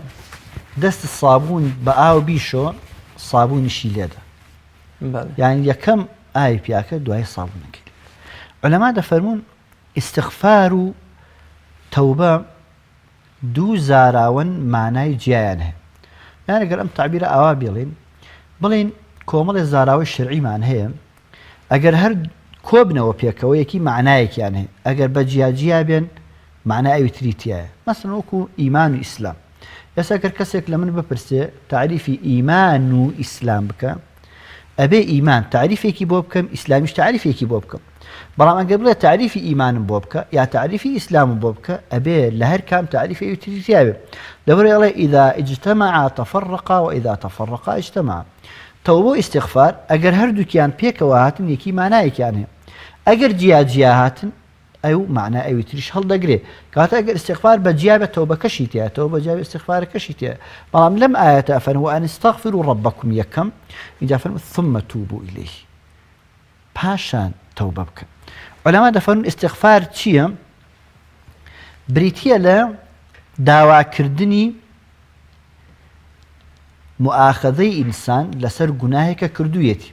دست الصابون بقاو بيشو صابون شيليدا يعني يكم آي بياك دواي صابون كده علماء دفرمون استغفار و توبة دوو زاراون معنای جیایان هەیە. یان ئەگەر ئەم تعبیرە ئاوا بڵێن کۆمەڵی زاراوەی شەرعیمان هەیە ئەگەر هەر کۆبنەوە پێکەوە یەکی معنایەکیان هەیە ئەگەر بە جیا بێن معنای ئەوی تری تایە مەسەڵەن وەکو ئیمان و ئیسلام. ئێستا ئەگەر کەسێک لە من بپرسێ تعریفی ئیمان و ئیسلام بکە ئەبێ ئیمان تعریفێکی بۆ بکەم ئیسلامیش تعریفێکی بۆ بکەم بەڵام ئەگەر بڵێ تعریفی ئیمانم بۆ بکە یا تعریفی ئیسلامم بۆ بکە ئەبێ لە هەر کام تعریفی ئەوی تری تایە لەبەرەوەی ئەڵێ ئیذا اجتمعا تفرقا وإذا تفرقا اجتمعا. تەوبە و ئیستیغفار ئەگەر هەردووکیان پێکەوە هاتن یەکی مانایەکیان هەیە ئەگەر جیا هاتن ئەو معنای ئەوی تریش هەڵدەگرێ کاتە ئەگەر ئیستیغفار بە جیا بە تەوبەکەشی تایە تەوبە بە جیا بە ئیستیغفارەکەشی تایە بەڵام لەم ئاەتە ئەفەرمێ وأن استغفروا ربكم یەکەم اینجا فەرمێ ثم توبوا إليه پاشان تەوبە بکەن. علماء دەفەرمون ئیستیغفار چییە؟ بریتیە لە داواکردنی مؤاخەزەی ئینسان لەسەر گوناهێکە کردوویەتی.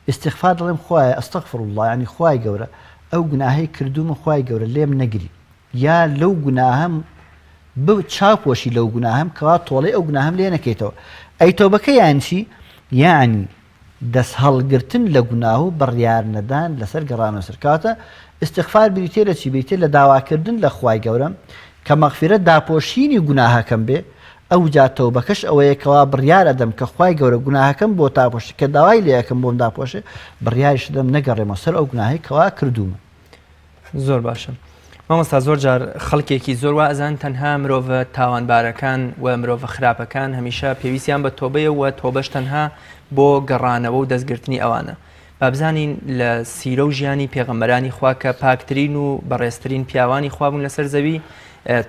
ئیستیغفار دەڵێم خوایە ئەستەغفر الله یعنی خوای گەورە ئەو گوناهەی کردومە خوای گەورە لێم نەگری یا لەو گوناهەم چاوپۆشی لەو گوناهەم کەوا تۆڵەی ئەو گوناهەم لێ نەکەیتەوە. ئەی تۆبەکە یان چی؟ یعنی دەست هەڵگرتن لە گوناه و بڕیار نەدان لەسەر گەڕانەوە سەر کاتە ئیستیغفار بریتێ لە چی؟ بریتێ لە داواکردن لە خوای گەورە کە مەغفیرەت داپۆشینی گوناهەکەم بێ ئەو جا تەوبەکەش ئەوەیە کەوا بڕیار ئەدەم کە خوای گەورە گوناهەکەم بۆ تاپۆشی کە داوای لێ یەکەم بۆم داپۆشێ بڕیاریش دەم نەگەڕێمەوە سەر ئەو گوناهەی کەوا کردوومە. زۆر باشە مامۆستا زۆر جار خەڵکێکی زۆر وازان تەنها مرۆڤ تاوانبارەکان و مرۆڤ خراپەکان هەمیشە پێویستیان بە تۆبەیە و تۆبەش تەنها بۆ گەڕانەوە و دەستگرتنی ئەوانە. با بزانین لە سیرە و ژیانی پێغەمبەرانی خوا کە پاکترین و بەڕێزترین پیاوانی خوا بوون لەسەر زەوی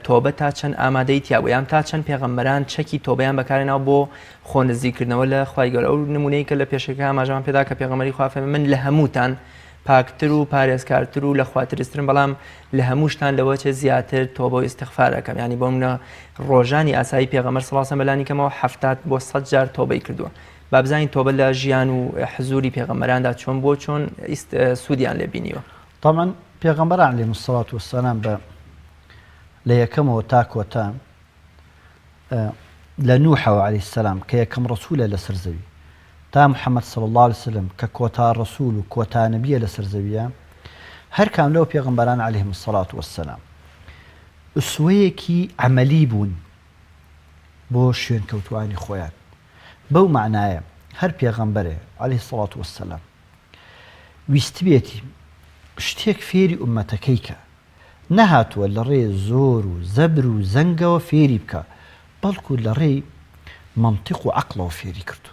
تۆبە تا چەند ئامادەی تیابوو یان تا چەند پێغەمبەران چەکی تۆبەیان بەکارهێناوە بۆ خۆنزیکردنەوە لە خوای گەورە. ئەو نمونەیە کە لە پێشەکە ئاماژەمان پێدا کە پێغەمبەری خوا فەرمێ من لە هەمووتان پاکتر و پارێزکارتر و لە خواترسترن بەڵام لە هەمووشتان لەوە چێ زیاتر تۆبە و ئیستیغفار ئەکەم. ینی بۆ منە ڕۆژانی ئاسایی پێغەمبەر صلی الله علیه و سلم بەلانی کەمەوە 70 بۆ 100 جار تۆبەی کردووە. با بزانین تۆبە لە ژیان و حزوری پێغەمبەراندا چۆن بۆ چۆن سوودیان لێ بینیوە. طبعا پێغەمبەران عەلەیهیمۇ الصەلاة وەسسەلام بە لە یەکەمەوە تا کۆتا لە نوحەوە عەلەیهی السەلام کە یەکەم ڕەسوولە لەسەر زەوی تا محەممەد صلی الله عليه وسلم کە کۆتا ڕەسوول و کۆتا نەبیە لەسەر زەویە هەر کام لەو پێغەمبەران عەلەیهیمۇ الصەلاة وەسسەلام ئوسوەیەکی عەمەلی بوون بۆ شوێن کەوتوانی خۆیان. بەو معنایە هەر پێغەمبەرێ عەلەیهی الصەلاة وەسسەلام ویستی بێتی شتێک فێری ئومەتەکەی کە نەهاتووە لە ڕێ زۆر و زەبر و زەنگەوە فێری بکە بەڵکو لە ڕێی مەنتیق و عەقڵەوە فێری کردو.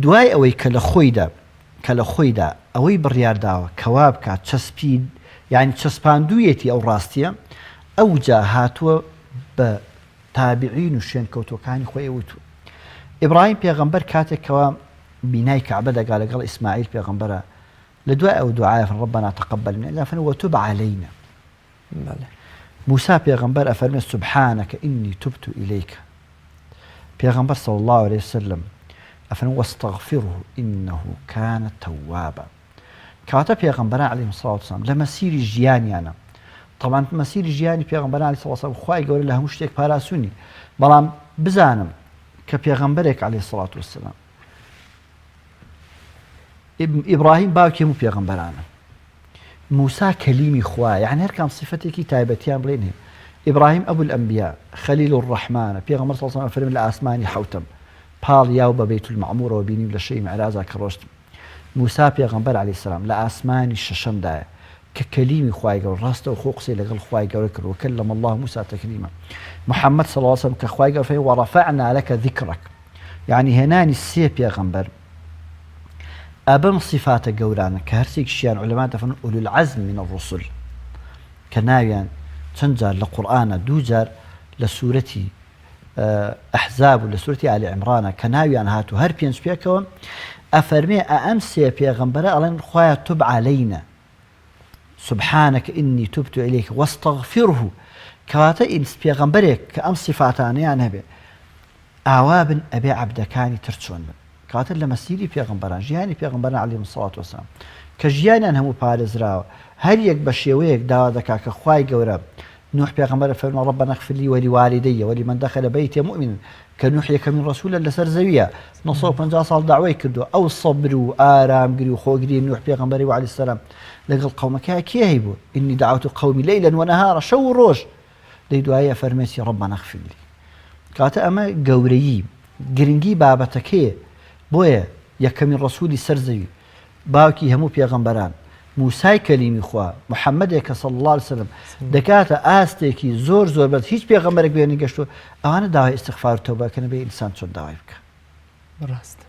دوای ئەوەی کە لە خۆیدا ئەوەی بڕیارداوە کەوا بکات چەسپید یعنی چەسپاندوویەتی ئەو ڕاستیە ئەو جا هاتووە بە تابعین و شوێن کەوتوەکانی خۆی وتووە. ئیبراهیم پێغەمبەر کاتێکەوە بینای کەعبە دەگا لەگەڵ ئیسماعیل پێغەمبەرە لە دوای ئەو دوعایە ربنا تقبل منا ئەفەرمێ وتوب علينا. موسى پێغەمبەر ئەفەرمێ سبحانك إني تبت إليك. پێغەمبەر صلى الله عليه وسلم ئەفەرمێ واستغفره إنه كان توابا. کاتە پێغەمبەران عەلەیهیمۇ سڵاوات وسەلام لە مەسیری ژیانیانە طبعاً مەسیری ژیانی پێغەمبەران عەلەیهی سڵاوات وسەلام خوای گەورە لە هەموو شتێک پاراسوونی بەڵام بزانم کە پێغەمبەرێک عەلەیهی سڵاوات وسەلام ئیبراهیم باوکی هەموو پێغەمبەرانە موسا کەلیمی خوایە یعنی هەر کام صفەتێکی تایبەتیان بڵێن هەیە ئیبراهیم ئەبول ئەنبیا خەلیل الرەحمانە پێغەمبەر صلی الله علیه و سلم فەرمێ لە ئاسمانی حەوتەم پاڵ یاو بە بەیت المەعموورەوە بینیم لە شەوی میعراجا کە ڕۆشتم موسا پێغەمبەر عەلەیهی سەلام لە ئاسمانی شەشەمدایە کە کەلیمی خوای گەورە ڕاستەوە خۆ قسەی لەگەڵ خوای گەورە کرد وکەلەم الله موسا تەکلیما محەممەد صلی الله علیه و سلم کە خوای گەورە فەرمێ وەڕەفەعنا لەکە ذیکرەک یعنی هێنانی سێ پێغەمبەر ئەبەم صفاتە گەورانە کە هەرسێکیشیان عولەما دەفەرمون ئولو العەزم من الرسل کە ناویان چەند جار لە قورئانە دوو جار لە سوورەتی ئەحزاب و لە سوورەتی ئالی عیمڕانە کە ناویان هاتوو هەر پێنج پێکەوە ئەفەرمێ ئەم سێ پێغەمبەرە ئەڵێن خوایە توب عەلەینە سبحانك إني تبت إليك واستغفره کەواتە ئینس پێغەمبەرێک کە ئەم صفاتانەیان هەبێ ئاوابن ئەبێ عەبدەکانی تر چۆن بن کەواتە لە مەسیری پێغەمبەران ژیانی پێغەمبەران عەلەیهیمۇ سڵاوات وسەلام کە ژیانیان هەموو پارێزراوە هەر یەک بە شێوەیەک داوا دەکا کە خوای گەورە نوح پێغەمبەر فەرمووە ربنا اغفر لي ولوالدي ولمن دخل بيتي مؤمنا کە نوح یەکەمین ڕەسوولە لەسەر زەویە 950 ساڵ داوای کردووە ئەو سەبر و ئارامگری و خۆگری نوح پێغەمبەری و عەلەیهی سەلام لەگەڵ قەومەکەی کێ هەیبوو ئینی دعوت قەومی لەیلا وەنەهارا شەو و ڕۆژ دەی دوایە فەرمێسی ربنا اغفر لي کاتە ئەمە گەورەیی گرنگی بابەتەکەیە بۆیە یەکەمین ڕەسوولی سەر زەوی باوکی هەموو پێغەمبەران موسای کەلیمی خوا محەممەدێک کە صلی الله علیه وسلم دەکاتە ئاستێکی زۆر زۆر بەد هیچ پێغەمبەرێک بێنی گەشتووە ئەوانە داوای ئیستیغفار و تەوبەکەن بێ ئینسان چۆن داوای بکە ڕاست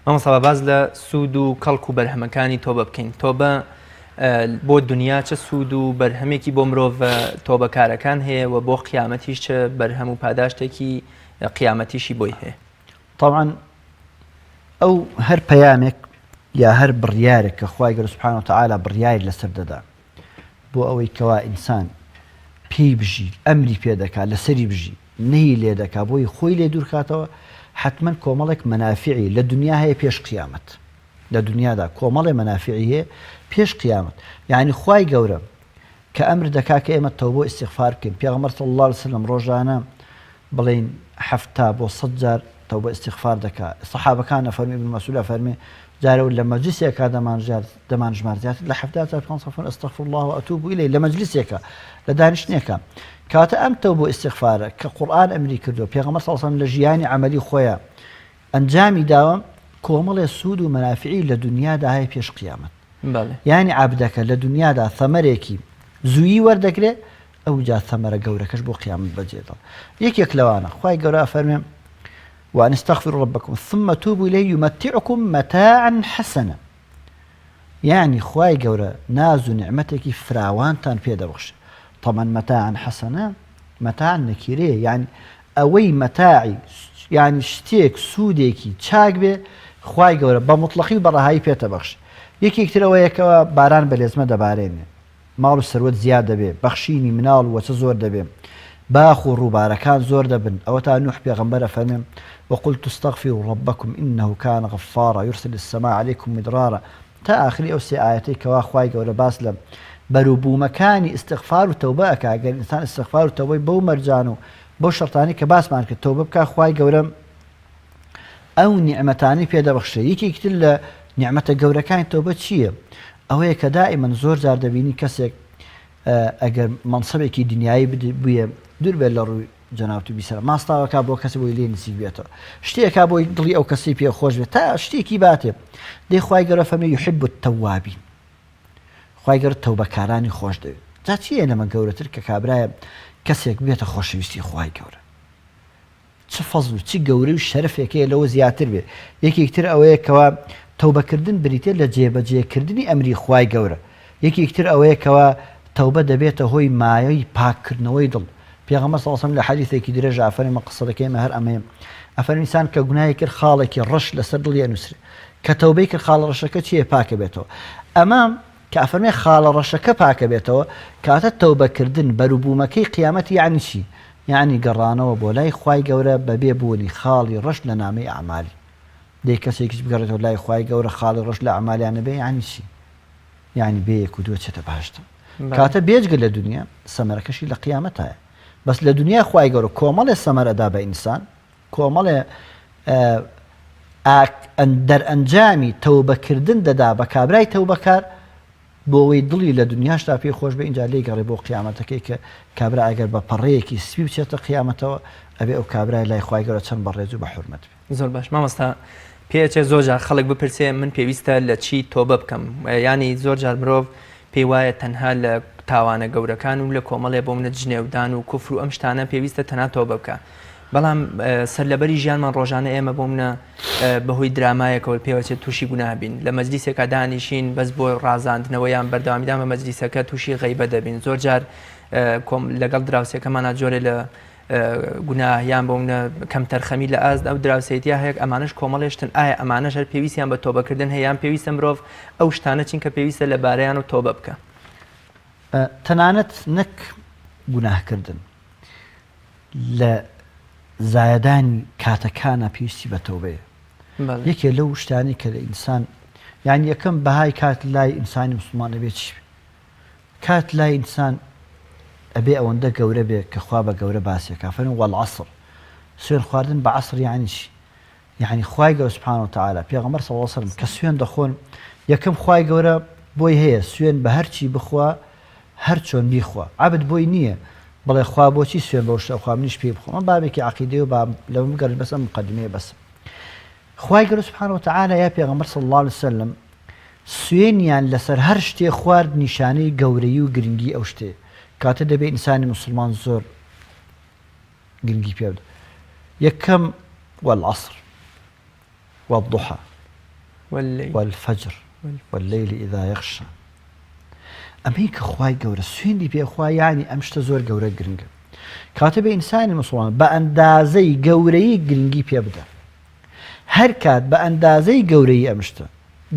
مامۆستا باز لە سوود و کەڵک و بەرهەمەکانی تۆبە بکەین تۆبە بۆ دنیا چه سوود و بەرهەمێکی بۆ مرۆڤ تۆبەکارەکان هەیە و بۆ قیامەتیش چه بەرهەم و پاداشتێکی قیامەتیشی بۆی هەیە طبعا ئەو هەر پەیامێک یا هەر بڕیارێک کە خوای گەورە سوبحانەهو وتەعالا بڕیاری لەسەر دەدا بۆ ئەوەی کەوا ئینسان پێی بژی ئەمری پێ دەکا لەسەری بژی نهی لێ دەکا بۆی خۆی لێ دوور کاتەوە حتمما کۆمەڵێک مەنافعی لە دنیا هەیە پێش قیامەت لە دنیادا کۆمەڵێ مەنافعی هەیە پێش قیامەت یعنی خوای گەورە کە ئەمر دەکا کە ئێمە تەوبە و ئیستیغفار بکەین پێغەمبەر صلی الله علیه وسلم ڕۆژانە بڵێن 70 بۆ 100 جار تەوبە ئیستیغفار دەکا سەحابەکان فەرمی ابن مسعود فەرمی جارە لە مەجلیسێکا دەمانژمار زیاتر لە 70 جار فەرمووە ئەستەغفر الله وأتوب إليه لە مەجلیسێکا لە دانیشتنێکە کاتە ئەم تەوبە و ئیستیغفارە کە قورئان ئەمری کردووە پێغەمبەر صلی الله علیه وسلم لە ژیانی عەمەلی خۆیان ئەنجامی داوە کۆمەڵێ سوود و مەنافعی لە دنیادا هەیە پێش قیامەت یعنی عەبدەکە لە دنیادا ثەمەرێکی زوویی وەردەگرێ ئەوجا ثەمەرە گەورەکەش بۆ قیامەت بەجێدەڵ یەکێک لەوانە خوای گەورە فەرمێ وأن استغفروا ربكم ثم توبوا إليه يمتعكم متاعا حسنا يعني خواي گەورە ناز و نعمتێکی فراوانتان پێ دەبەخشێ طبعا متاعا حسنا متاعا نەکیرەیە يعني ئەوەی مەتاعی يعني شتێک سوودێکی چاک بێ خوای گەورە بە مطلقی و بەڕەهایی پێ دەبەخشێ یەکێکتر ئەوەیەکەوە باران بەلێزمە دەبارێنێ ماڵ و سەروەت زیاد دەبێ بەخشینی مناڵ و وەچە زۆر دەبێ باخ و ڕووبارەکان زۆر دەبن ئەوە تا نوح پێغەمبەرە فەرمێ وقلت استغفروا ربكم إنه كان غفارا يرسل السماء عليكم مدرارا تا آخری ئەو سێ ئاەتەی کەوا خوای گەورە باس لە بەرووبوومەکانی ئیستیغفار و تەوبە ئەکا ئەگەر ئینسان ئیستیغفار و تەوبەی بەو مەرجان و بەو شەرتانی کە باسمان کرد تەوبە بکا خوای گەورە ئەو نیعمەتانی پێ دەبەخشێ یەکێکتر لە نیعمەتە گەورەکانی تەوبە چییە ئەوەیە کە دائیمەن زۆر جار دەبینی کەسێک ئەگەر مەنسەبێکی دنیایی بووە دوور بێت لە ڕووی جەنابەت و بیسەرە ماستاوەکە بۆ کەسە بۆی لێ نزیک بێتەوە شتێکا بۆی دڵی ئەو کەسی پێ خۆش بێت تا شتێکی باتێ دەی خوای گەورە فەرمێ یحب التەوابین خوای گەورە تەوبەکارانی خۆش دەوێت جا چییە لەمە گەورەتر کە کابرایە کەسێک بێتە خۆشەویستی خوای گەورە چ فەزڵ و چی گەورەی و شەرەفێکەیە لەوە زیاتر بێت یەکێکتر ئەوەیە کەوا تەوبەکردن بریتێ لە جێبەجێکردنی ئەمری خوای گەورە یەکێکتر ئەوەیە کەوا تەوبە دەبێتە هۆی مایەی پاککردنەوەی دڵ پێغەمبەر صلی الله علیه و سلم لە حەدیثێکی درێژ ئەفەرمێ قسە دەکەیمە هەر ئەمەیە ئەفەرمێ ئینسان کە گوناهی کرد خاڵێکی ڕەش لەسەر دڵی ئەنووسێ کە تەوبەی کرد خاڵە ڕەشەکە چییە پاکە بێتەوە ئەمە کە ئەفەرمێ خاڵە ڕەشەکە پاکە بێتەوە کاتە تەوبەکردن بەرووبوومەکەی قیامەت یعنی چی یعنی گەڕانەوە بۆ لای خوای گەورە بەبێ بوونی خاڵی ڕەش لە نامەی ئەعمالی دەی کەسێکیش بگەڕێتەوە لای خوای گەورە خاڵی ڕەش لە ئەعمالیان نەبێ یعنی چی یعنی بەیەک و دووە چێتە باشتر کاتە بێجگە لە دنیا سەمەرەکەشی لە قیامەتایە بەس لە دنیا خوای گەورە کۆمەڵێ سەمەرەدا بە ئینسان کۆمەڵێ دەرئەنجامی تەوبەکردن دەدا بە کابرای تەوبەکار بۆەوەی دڵی لە دنیاشتا پێی خۆش بە اینجا لێ گەڕێ بۆ قیامەتەکەی کە کابرا ئەگەر بە پەڕەیەکی سپی بچێتە قیامەتەوە ئەبێ ئەو کابرای لای خوای گەورە چەند بەڕێز و بە حورمەت بێ. زۆر باش مامۆستا پێچێ زۆر جار خەڵک بپرسێ من پێویستە لە چی تۆبە بکەم ینی زۆر جار مرۆڤ پێی وایە تەنها لە تاوانە گەورەکان و لە کۆمەڵێ بۆ منە جنێودان و کوفر و ئەم شتانە پێویستە تەنها تۆبە بکە بەڵام سەرلەبەری ژیانمان ڕۆژانە ئێمە بۆ منە بەهۆی درامایەکەوە پێوەچێت تووشی گوناه بین لە مەجلیسێکە دانیشین بەس بۆ ڕازاندنەوەیان بەردەوامیدا بە مەجلیسەکە تووشی غەیبە دەبین زۆر جار لەگەڵ دراوسێکەمانە جۆرێ لە گوناهیان بۆ منە کەم تەرخەمی لە ئاست ئەو دراوسێتیا هەیەک ئەمانش کۆمەڵێشتن ئایا ئەمانەش هەر پێویستیان بە تۆبەکردن هەیەیان پێویستە مرۆڤ ئەو شتانە چینکە پێویستە لە بارەیان و تۆبە بکە تەنانەت نەک گوناهکردن لە زایدانی کاتەکانە پێویستی بە تۆبەیە یەکێ لەو شتانی کە لە ئینسان یعنی یەکەم بەهای کات لای ئینسانی مسلمانە بێت چی کات لای ئینسان ئەبێ ئەوەندە گەورە بێ کە خوا بە گەورە باسیەکە فەرمووی وەالعەسر سوێن خواردن بە عەسر یعنی چی یعنی خوای گەورە سوبحانەهو وتەعالا پێغەمبەر صلی الله علیه وسلم کە سوێن دەخۆن یەکەم خوای گەورە بۆی هەیە سوێن بە هەرچی بخوا هەر چۆن بیخوا عەبد بۆی نییە بەڵێ خوا بۆچی سوێن بە شتە خوا منیش پێ بخۆم بابێکی عەقیدەیە و لەو مگەڕ بەس ئەم مقەدیمەیە بەس خوای گەورە سوبحانەهو وتەعالا یا پێغەمبەر صلی الله علیه وسلم سوێنیان لەسەر هەر شتێ خوارد نیشانەی گەورەی و گرنگی ئەو شتێ کاتە دەبێ ئینسانی مسلمان زۆر گرنگی پێ بدە یەکەم والعصر والضحى والفجر والليل إذا يغشى ئەمەی کە خوای گەورە سوێندی پێخوا یعنی ئەم شتە زۆر گەورە گرنگە کاتە بێ ئینسانی مسلمان بە ئەندازەی گەورەی گرنگی پێ بدە هەر کات بە ئەندازەی گەورەی ئەم شتە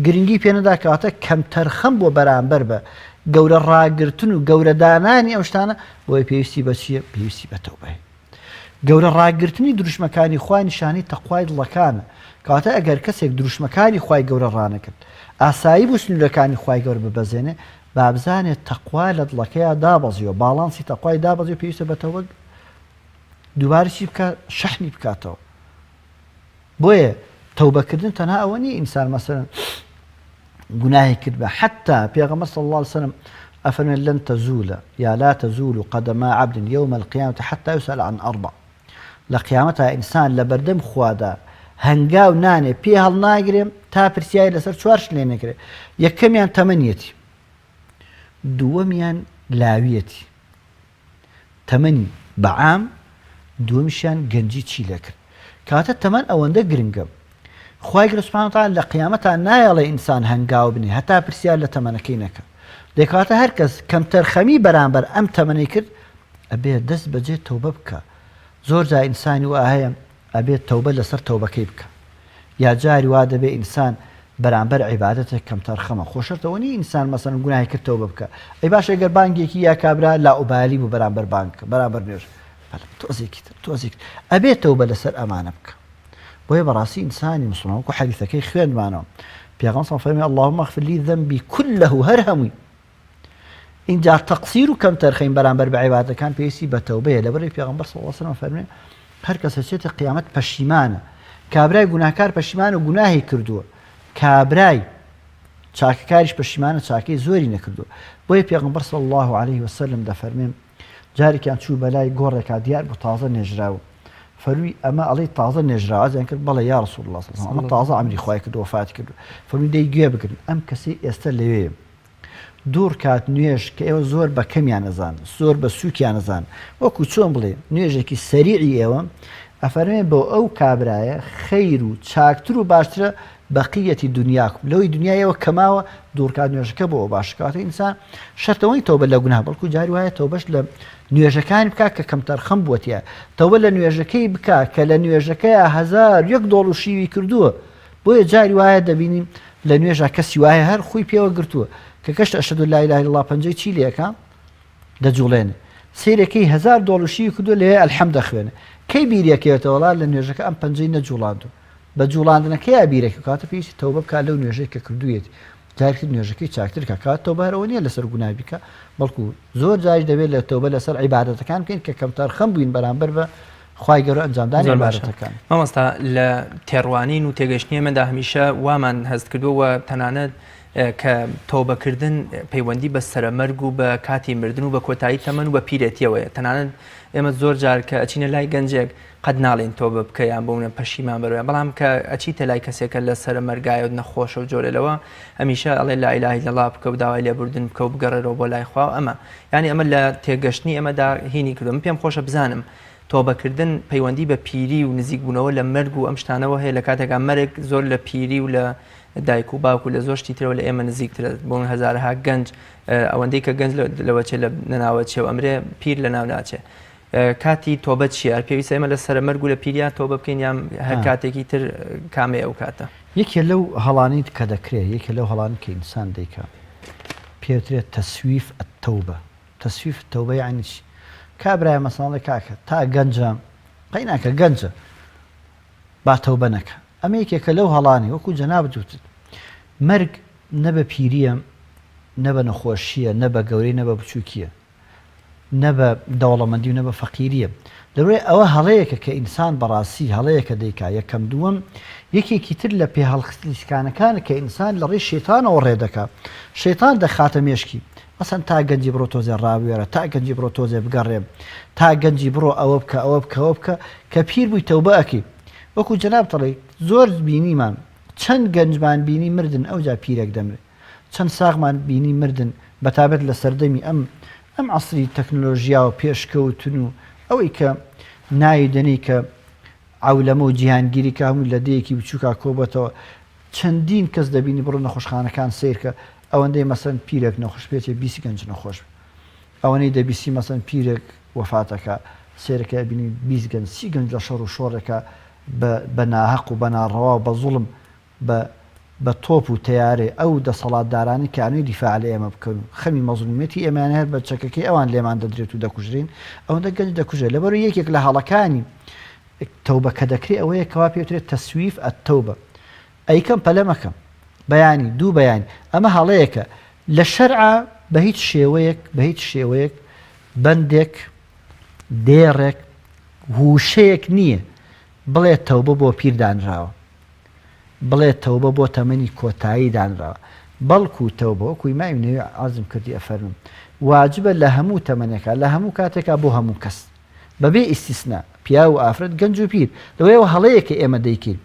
گرنگی پێ نەدا کاتە کەم تەرخەم بۆ بەرامبەر بە گەورە ڕاگرتن و گەورە دانانی ئەو شتانە بۆی پێویستی بە چییە پێویستی بە تەوبەیە گەورە ڕاگرتنی دروشمەکانی خوای نیشانی تەقوای دڵەکانە کاتە ئەگەر کەسێک دروشمەکانی خوای گەورە ڕانەکرد ئاسایی بوو سنوورەکانی خوای گەورە ببەزێنێ بابزانێت تەقوا لە دڵەکەیە دابەزیەوە باڵانسی تەقوای دابەزی پێویستە بە تەوبە دووبارە چی بکات شەحنی بکاتەوە بۆیە تەوبەکردن تەنها ئەوە نیە ئینسان مەسەلەن گوناهی کرد بە حتى پێغەمبەر صلی الله عليه وسلم ئەفەرمێت لن تزول یا لا تزول قدما عبد يوم القيامة حتى يسأل عن أربع لە قیامەتە ئینسان لە بەردەم خوادا هەنگاو نانێ پێ هەڵناگرێم تا پرسیایی لەسەر چوارش لێ نەکرێت یەکەمیان تەمەنیەتی دووەمیان لاویەتی تەمەنی بەعام دووەمیشیان گەنجی چی لە کرد کاتە تەمەن ئەوەندە گرنگە خوای گەورە سوبحانەهو وتەعالا لە قیامەتە نایەڵێ ئینسان هەنگاو بنێ هەتا پرسیار لە تەمەنەکەی نەکرد دەکاتە هەر کەس کەم تەرخەمی بەرامبەر ئەم تەمەنەی کرد ئەبێ دەست بەجێ تەوبە بکە زۆر جا ئینسانی وا هەیە ئەبێت تەوبە لەسەر تەوبەکەی بکە یا جاری وا دەبێ ئینسان بەرامبەر عیبادەتێک کەم تەرخەمە خۆشەرتەوە نی ئینسان مەسەلەن گوناهی کرد تەوبە بکە ئەی باشە ئەگەر بانگێکی یا کابرا لاوبالی بوو بەرامبەر بانگ بەرامبەر نوێژ تۆزێکی ئەبێت تەوبە لەسەر ئەمانە بکە بۆیە بەڕاستی ئینسانی مسلمان وەکو حەدیثەکەی خوێنمانەوە پێغەمبەر صلی الله علیه و سلم اللهم اغفر لي ذنبي كله هەر هەمووی اینجا تەقسیر و کەم تەرخەین بەرامبەر بە عیبادەتەکان پێویستی بە تەوبەیە لەبەرەوەی پێغەمبەر صلی الله علیه و سلم فەرمووی هەر کەس ئەچێتە قیامەت پەشیمانە کابرای گوناهکار پەشیمانە و گوناهی کردووە کابرای چاکەکاریش پەشیمانە چاکەی زۆری نەکردووە بۆیە پێغەمبەر صلی الله علیه و سلم دەفەرمێ جارێکیان چوو بەلای گۆڕێکا دیار بوو تازە نێژراوە فەرمووی ئەمە ئەڵێی تازە نێژراوە ئەزیان کرد بەڵێ یا رسول الله صلی الله علیه و سلم ئەمە تازە ئەمری خوای کرد وفات کرد فەرمووی دەی گوێ بگرن ئەم کەسەی ئێستا لەوێیە دوور کات نوێژ کە ئێوە زۆر بە کەمیان نەزان زۆر بە سووکیان نەزان وەکو چۆن بڵێ نوێژێکی سەریعی ئێوە ئەفەرمێ بۆ ئەو کابرایە خەیر و چاکتر و باشترە بەقیەتی دنیاکم لەوەی دنیایەوە کەماوە دوورکات نوێژەکە بۆ باشکاتە ئینسان شەرتەوەی تەوبە لە گوناه بەڵکو جاری وایە تەوبەش لە نوێژەکانی بکە کە کەم تەرخەم بووەتە تەوبە لە نوێژەکەی بکە کە لە نوێژەکەیە $1000 و شیوی کردووە بۆیە جاری وایە دەبینیم لە نوێژە کەسی وایە هەر خۆی پێوە گرتووە کە کەشت ئەشهەدو لا ئیلاها ئیلا الله پەنجەی چی لێکە دەجوڵێنێ سیرەکەی $1000 شیوی کردووە لێ ئەلحەمد دەخوێنێ کەی بیرەکەوێتەوە وەڵا لە نوێژەکە ئەم پەنجەی نەجوڵاندووە بە جوڵاندنەکەی بیرێکی کاتە پێویستی تەوبە بکات لەو نوێژەی کە کردوویەتی جارێکی نوێژەکەی چاکتر کە کاتەوە بارەوە نییە لەسەر گوناه بیکە بەڵکو زۆر جاریش دەبێت لە تەوبە لەسەر عیبادەتەکان بکەین کە کەمتر خەم بووین بەرامبەر بە خوای گەورە ئەنجامدانی عیبادەتەکان. مامۆستا لە تێڕوانین و تێگەشتنی ئێمەدا هەمیشە وامان هەست کردووە تەنانەت کە تۆبەکردن پەیوەندی بە سەرەمەرگ و بە کاتی مردن و بە کۆتایی تەمەن و بە پیرەتیەوەیە. تەنانەت ئێمە زۆر جار کە ئەچینە لای گەنجێک قەت ناڵێن تۆبە بکە یان بۆونە پەشیمان بەرەوە، بەڵام کە ئەچیتە لای کەسێکە لە سەرەمەرگایە و نەخۆشە و جۆرێلەوە ئەمیشە ئەڵێ لا ئیلاهە ئیلەڵڵاه بکە و داوای لێبوردن بکە و بگەڕێرەوە بۆ لای خوا. ئەمە یعنی ئەمە لە تێگەشتنی ئێمەدا هینی کردو. من پێم خۆشە بزانم تۆبەکردن پەیوەندی بە پیری و نزیک بوونەوە لە مەرگ و ئەم شتانەوە هەیە لە کاتێکا مەرگ زۆر لە پیری و لە دایک و باوک و لە زۆر شتی ترەوە لە ئێمە نزیکترە بۆن هەزارها گەنج ئەوەندەی کە گەنج لەوەچێ لە نەناوەچێ و ئەمرێ پیر لە ناو ناچێ. کاتی تۆبە چیە؟ پێویستە ئێمە لە سەرەمەرگ و لە پیریان تۆبە بکەین یان هەر کاتێکی تر کامێ ئەو کاتە؟ یەکێ لەو هەڵانیت کە دەکرێت یەکێ لەو هەڵانی کە ئینسان دەیکا پێوترێت تەسویف التەوبە. تەسویف التەوبە یعنی چی؟ کابرایە مەساڵێ کاکە تا گەنجە قەی ناکە گەنجە با تەوبە نەکە. ئەمە یەکێکە لەو هەڵانی وەکو جەنابەت وتت مەرگ نە بە پیریە نە بە نەخۆشیە نە بە گەورەی نە بە بچووکیە نە بە دەوڵەمەندی و نە بە فەقیریە. دەبێت ئەوە هەڵەیەکە کە ئینسان بەڕاستی هەڵەیەکە دەیکا. یەکەم دووەم یەکێکی تر لە پێ هەڵخستیسکانەکانە کە ئینسان لە ڕێی شەیتانەوە ڕێدەکا. شەیتان دەخاتە مێشکی ئەسەن تا گەنجی بڕۆ تۆزێ ڕاوێرە تا گەنجی بڕۆ تۆزێ بگەڕێ تا گەنجی بڕۆ ئەوە بکە ئەوە بکە ئەوە بکە کە پیر بووی تەوبە ئەکەی. وەکو جەناب دەڵێ زۆر بینیمان چەند گەنجمان بینی مردن ئەوجا پیرێک دەمرێت چەند ساغمان بینی مردن بەتابەت لە سەردەمی ئەم عەسری تەکنۆلۆژیا و پێشکەوتن و ئەوەی کە نایدنی کە عەولەمە و جیهانگیری کە هەموو لە دەیەکی بچووکا کۆبەتەوە چەندین کەس دەبینی بڕۆ نەخۆشخانەکان سیرکە ئەوەندەی مەسەن پیرێک نەخۆش بێتێ 20 گەنج نەخۆش ئەوەنەی دەبیسی مەسەن پیرێک وەفاتەکە سێرەکە بینی 20 گەنج 30 گەنج لە شەڕ و شۆڕێکە بە ناحەق و بە ناڕەوا و بە زوڵم بە تۆپ و تەیارێ ئەو دەسەڵاتدارانی کانووی دیفاع لە ئێمە بکەن و خەمی مەزلومیەتی ئێمەیان هەر بە چەکەکەی ئەوان لێمان دەدرێت و دەکوژرین ئەوەندە گەنج دەکوژێت. لەبەر یەکێک لە هەڵەکانی تەوبە کە دەکرێت ئەوەیە کەوا پێوترێت تەسویف التەوبە. ئەیکەم پەلە مەکەم بەیانی دوو بەیانی ئەمە هەڵەیەکە لە شەرعا بە هیچ شێوەیەک بەندێک دێڕێک هوشەیەک نییە بڵێ تەوبە بۆ پیر دانراوە بڵێ تەوبە بۆ تەمەنی کۆتایی دانراوە بەڵکو تەوبە وەکوی مای نوێ عەزم کردی ئەفەرمم واجبە لە هەموو تەمەنێکە لە هەموو کاتێکا بۆ هەموو کەس بەبێ ئیستیسنا پیا و ئافرەت گەنج و پیر لەوەیەوە هەڵەیەکە ئێمە دەیکەین.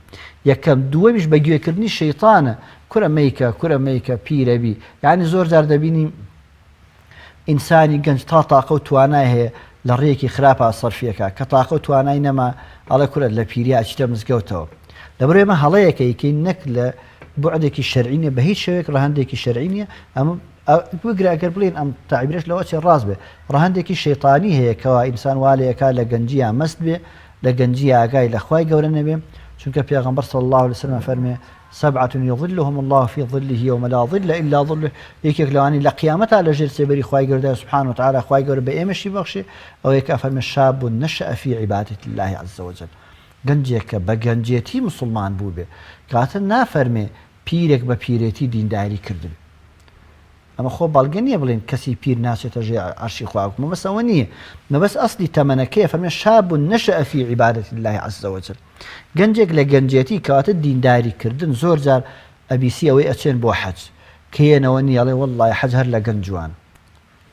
یەکەم دووەمیش بەگوێکردنی شەیتانە کورە مەیکە پیرەبی یعنی زۆر جار دەبینی ئینسانی گەنج تا تاقە و توانای هەیە لە ڕێیەکی خراپە سەرفیەکە کە تاقە و توانای نەما ئەڵێ کورە لە پیریا ئەچیتە مزگەوتەوە. لەبەر ئێمە هەڵەیەکە یکەین نەک لە بوعدێکی شەرعینە بە هیچ شێوەیەک ڕەهەندێکی شەرعی نیە. ئەمە بگراگەر بڵێن ئەم تاعبیرش لەوە چێ ڕاست بێ ڕەهەندێکی شەیطانی هەیە کەوا ئینسان والەیەکا لە گەنجیان مەست بێ لە گەنجی ئاگای لە خوای گەورە نەبێ چونکە پێغەمبەر صلی الله عليه وسلم فەرمێ 7 يظلهم الله في ظله يوم لا ظل إلا ظله. یەکێک لەوانی لە قیامەتا لە ژێر سێبەری خوای گەورە سبحانه وتعالى خوای گەورە بە ئێمەشی بەخشێ ئەو یەکە فەرمێ شاب نشأ في عبادة الله عز وجل. گەنجێکە بە گەنجێتی مسلمان بوو بێ کاتە نافەرمێ پیرێک بە پیرێتی دینداری کردن. ئەمە خۆ بەڵگە نییە بڵێن کەسی پیر ناچێتە ژێر عەرشی خوا مەبەست ئەوە نییە مەبەست ئەسلی تەمەنەکەیە فەرمێ شاب نشأ في عبادة الله عز وجل. گەنجێک لە گەنجێتی کەواتە دینداری کردن زۆر جار ئەبیسی ئەوەی ئەچێن بۆ حەج کێنەوە نیە ئەڵێ وەڵڵای حەج هەر لە گەنجوان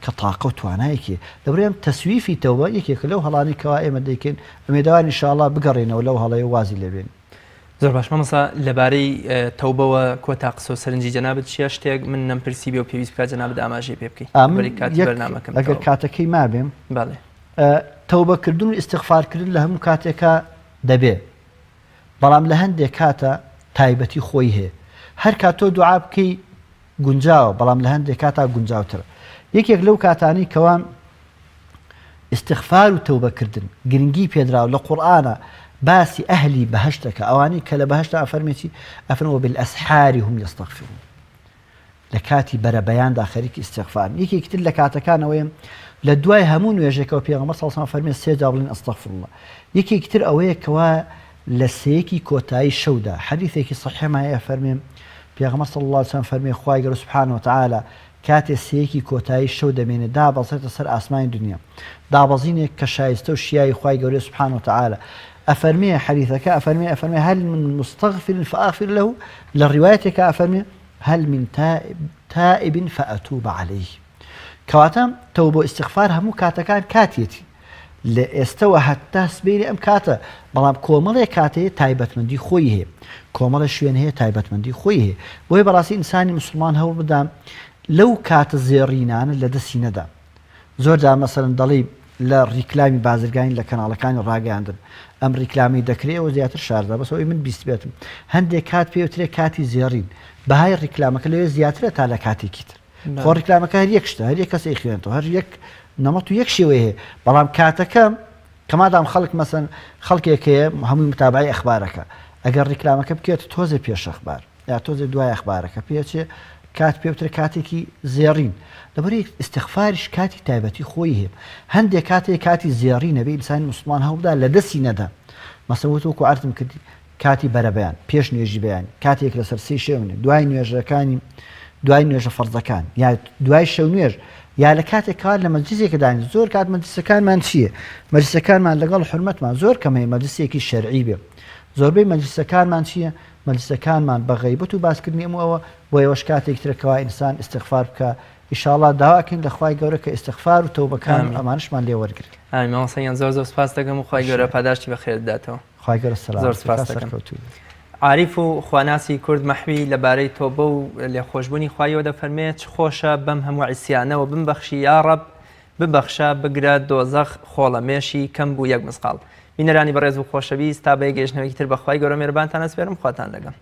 کە تاقە و توانایەکی دەبرێم تەسویفی تەوبە یەکێک لەو هەڵانی کەوا ئێمە دەیکەین ئومێدەوارین ئینشاءڵڵا بگەڕێنەوە لەو هەڵەیە وازی لێبێن. زۆر باش مامۆستا لەبارەی تەوبەوە کۆتا قسە و سەرنجی جەنابەت چیە شتێک من نەمپرسی بێ و پێویست بکات جەنابەت ئاماژەی پێ بکەیت ئەگەر کاتەکەی مابێم باڵێ تەوبەکردن و ئیستیغفارکردن لە هەموو کاتێکا دەبێ بەڵام لە هەندێک کاتە تایبەتی خۆی هەیە هەر کاتۆ دوعا بکەی گونجاوە بەڵام لە هەندێک کاتا گونجاوترە. یەکێک لەو کاتانی کەوا ئیستیغفار و تەوبەکردن گرنگی پێدراوە لە قورئانە باسی ئەهلی بەهەشتەکە ئەوانەی کە لە بەهەشتا ئەفەرمێتی ئەفەرمێ وبالأسحار هم يستغفرون لە کاتی بەرەبەیاندا خەریکی ئیستیغفارن. یەکێکی تر لە کاتەکانەوەیە لە دوای هەموو نوێژێکەوە پێغەمبەر صلی الله علیه و سلم فەرمێ 3 جار بڵێن ئەستەغفر الله. یەکێکی تر ئەوەیە کەوا لە سەیەکی کۆتایی شەودا حەدیثێکی صحیحە هەیە فەرمێ پێغەمبەر صلی الله علیه و سلم فەرمێ خوای گەورە سبحانه وتعالى کاتێ سەیەکی کۆتایی شەو دەمێنێ دابەزێتە سەر ئاسمانی دنیا دابەزینێک کە شایستە و شیای خوای گەورە سبحانه وتعالى ئەفەرمێ حەدیثەکە ئەفەرمێ هل من مستغفر فأغفر له لە ڕیوایەتێکە ئەفەرمێ هل من تائب فأتوب عليه کەواتە تەوبە و ئیستیغفار هەموو کاتەکان کاتێتی لە ئێستەوە هەتا سبەیری ئەم کاتە بەڵام کۆمەڵێک کاتەیە تایبەتمەندی خۆی هەیە کۆمەڵە شوێن هەیە تایبەتمەندی خۆی هەیە بۆیە بەڕاستی ئینسانی مسلمان هەوڵ بدام لەو کاتە زێڕینانە لە دەستی نەدا زۆر جار مەسەڵەن دەڵێ لە ڕیکلامی بازرگانی لە کەناڵەکانی ڕاگەیاندن ئەم ڕیکلامی دەکرێەوە زیاتر شاردا بەسەوەی من بیست بێتم هەندێک کات پێوترێ کاتی زێڕین بەهای ڕیکلامەکە لەوێ زیاترە تا لە کاتێکی تر خۆ ڕیکلامەکە هەر یەک شتە هەر یەک کەسەی خوێنێتەوە هەر یەک نەمەت و یەک شێوەیە هەیە بەڵام کاتەکە کەمادام خەڵک مەسەن خەڵکێک هەیە هەمووی متابعی ئەخبارەکە ئەگەر ڕیکلامەکە بکێت تۆزێ پێش ئەخبار یا تۆزێ دوای ئەخبارەکە پێچێ کات پێوترە کاتێکی زێڕین لەبەرەی ئیستیغفاریش کاتی تایبەتی خۆی هەیە هەندێک کاتێک کاتی زێڕینە بێ ئینسانی مسلمان هەوڵدا لە دەستی نەدا مەسەڵەن وەکو عەرزم کردی کاتی بەرەبەیان پێش نوێژی بەیان کاتێک لەسەر سێ شەونێ دوای نوێژەکانی دوای نوێژە فەرزەکان یا دوای شەو نوێژ یا لە کاتێکا لە مەجلیسێکە دانی زۆر کات مەجلیسەکانمان چییە مەجلیسەکانمان لەگەڵ حورمەتمان زۆر کەم هەیە مەجلیسێکی شەرعی بێ زۆربەی مەجلیسەکانمان چییە مەجلیسەکانمان بە غەیبەت و باسکردنی ئەوە بۆ ئێوەش کاتێک ترەکەوە ئینسان ئیستیغفار بکە ئینشاءڵڵا داواکەین لە خوای گەورە کە ئیستیغفار و تەوبەکان ئەمانشمان لێ وەرگرت مامۆستایان زۆر سوپاس دەکەم و خوای گەورە پاداشتی بەخێر بداتەوە خوای گەورە سەلامت زۆر سوپاس دەکەم عاریف و خواناسی کورد مەحوی لەبارەی تۆبە و لێخۆشبوونی خوایەوە دەفەرمێت چ خۆشە بەم هەموو عیسیانەوە بمبەخشی یا ڕەب ببەخشە بگرە دۆزەخ خۆڵەمێشی کەم بوو یەک مسقاڵ بینەرانی بەڕێز و خۆشەویست تا بە گەیشتنەوەیەکی تر بە خوای گەورە مێربانتان ئەسپێرم خواتان لەگەڵ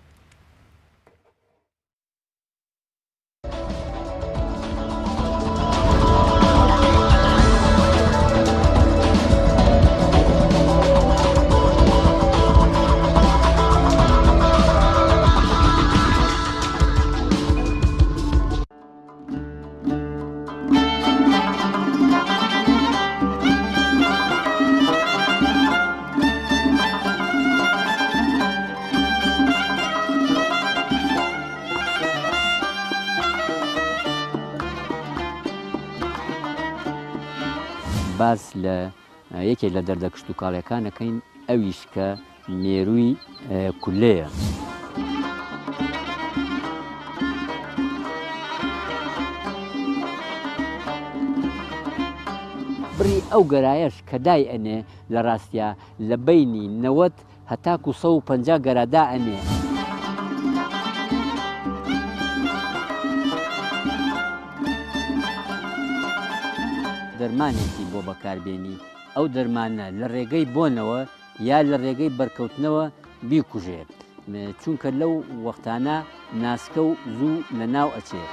باس لە یەکێک لە دەردەکشت و کاڵیەکانەکەین ئەویش کە نێرووی کولەیە. بڕی ئەو گەرایەش کە دای ئەنێ لە ڕاستیا لە بینی 90 هەتاکو 150 گەرادا ئەنێ. دەرمانێکی بۆ بەکاربێنی ئەو دەرمانە لە ڕێگەی بۆنەوە یا لە ڕێگەی بەرکەوتنەوە بیکوژێت چونکە لەو وەختانە ناسکە و زوو لە ناو ئەچێت.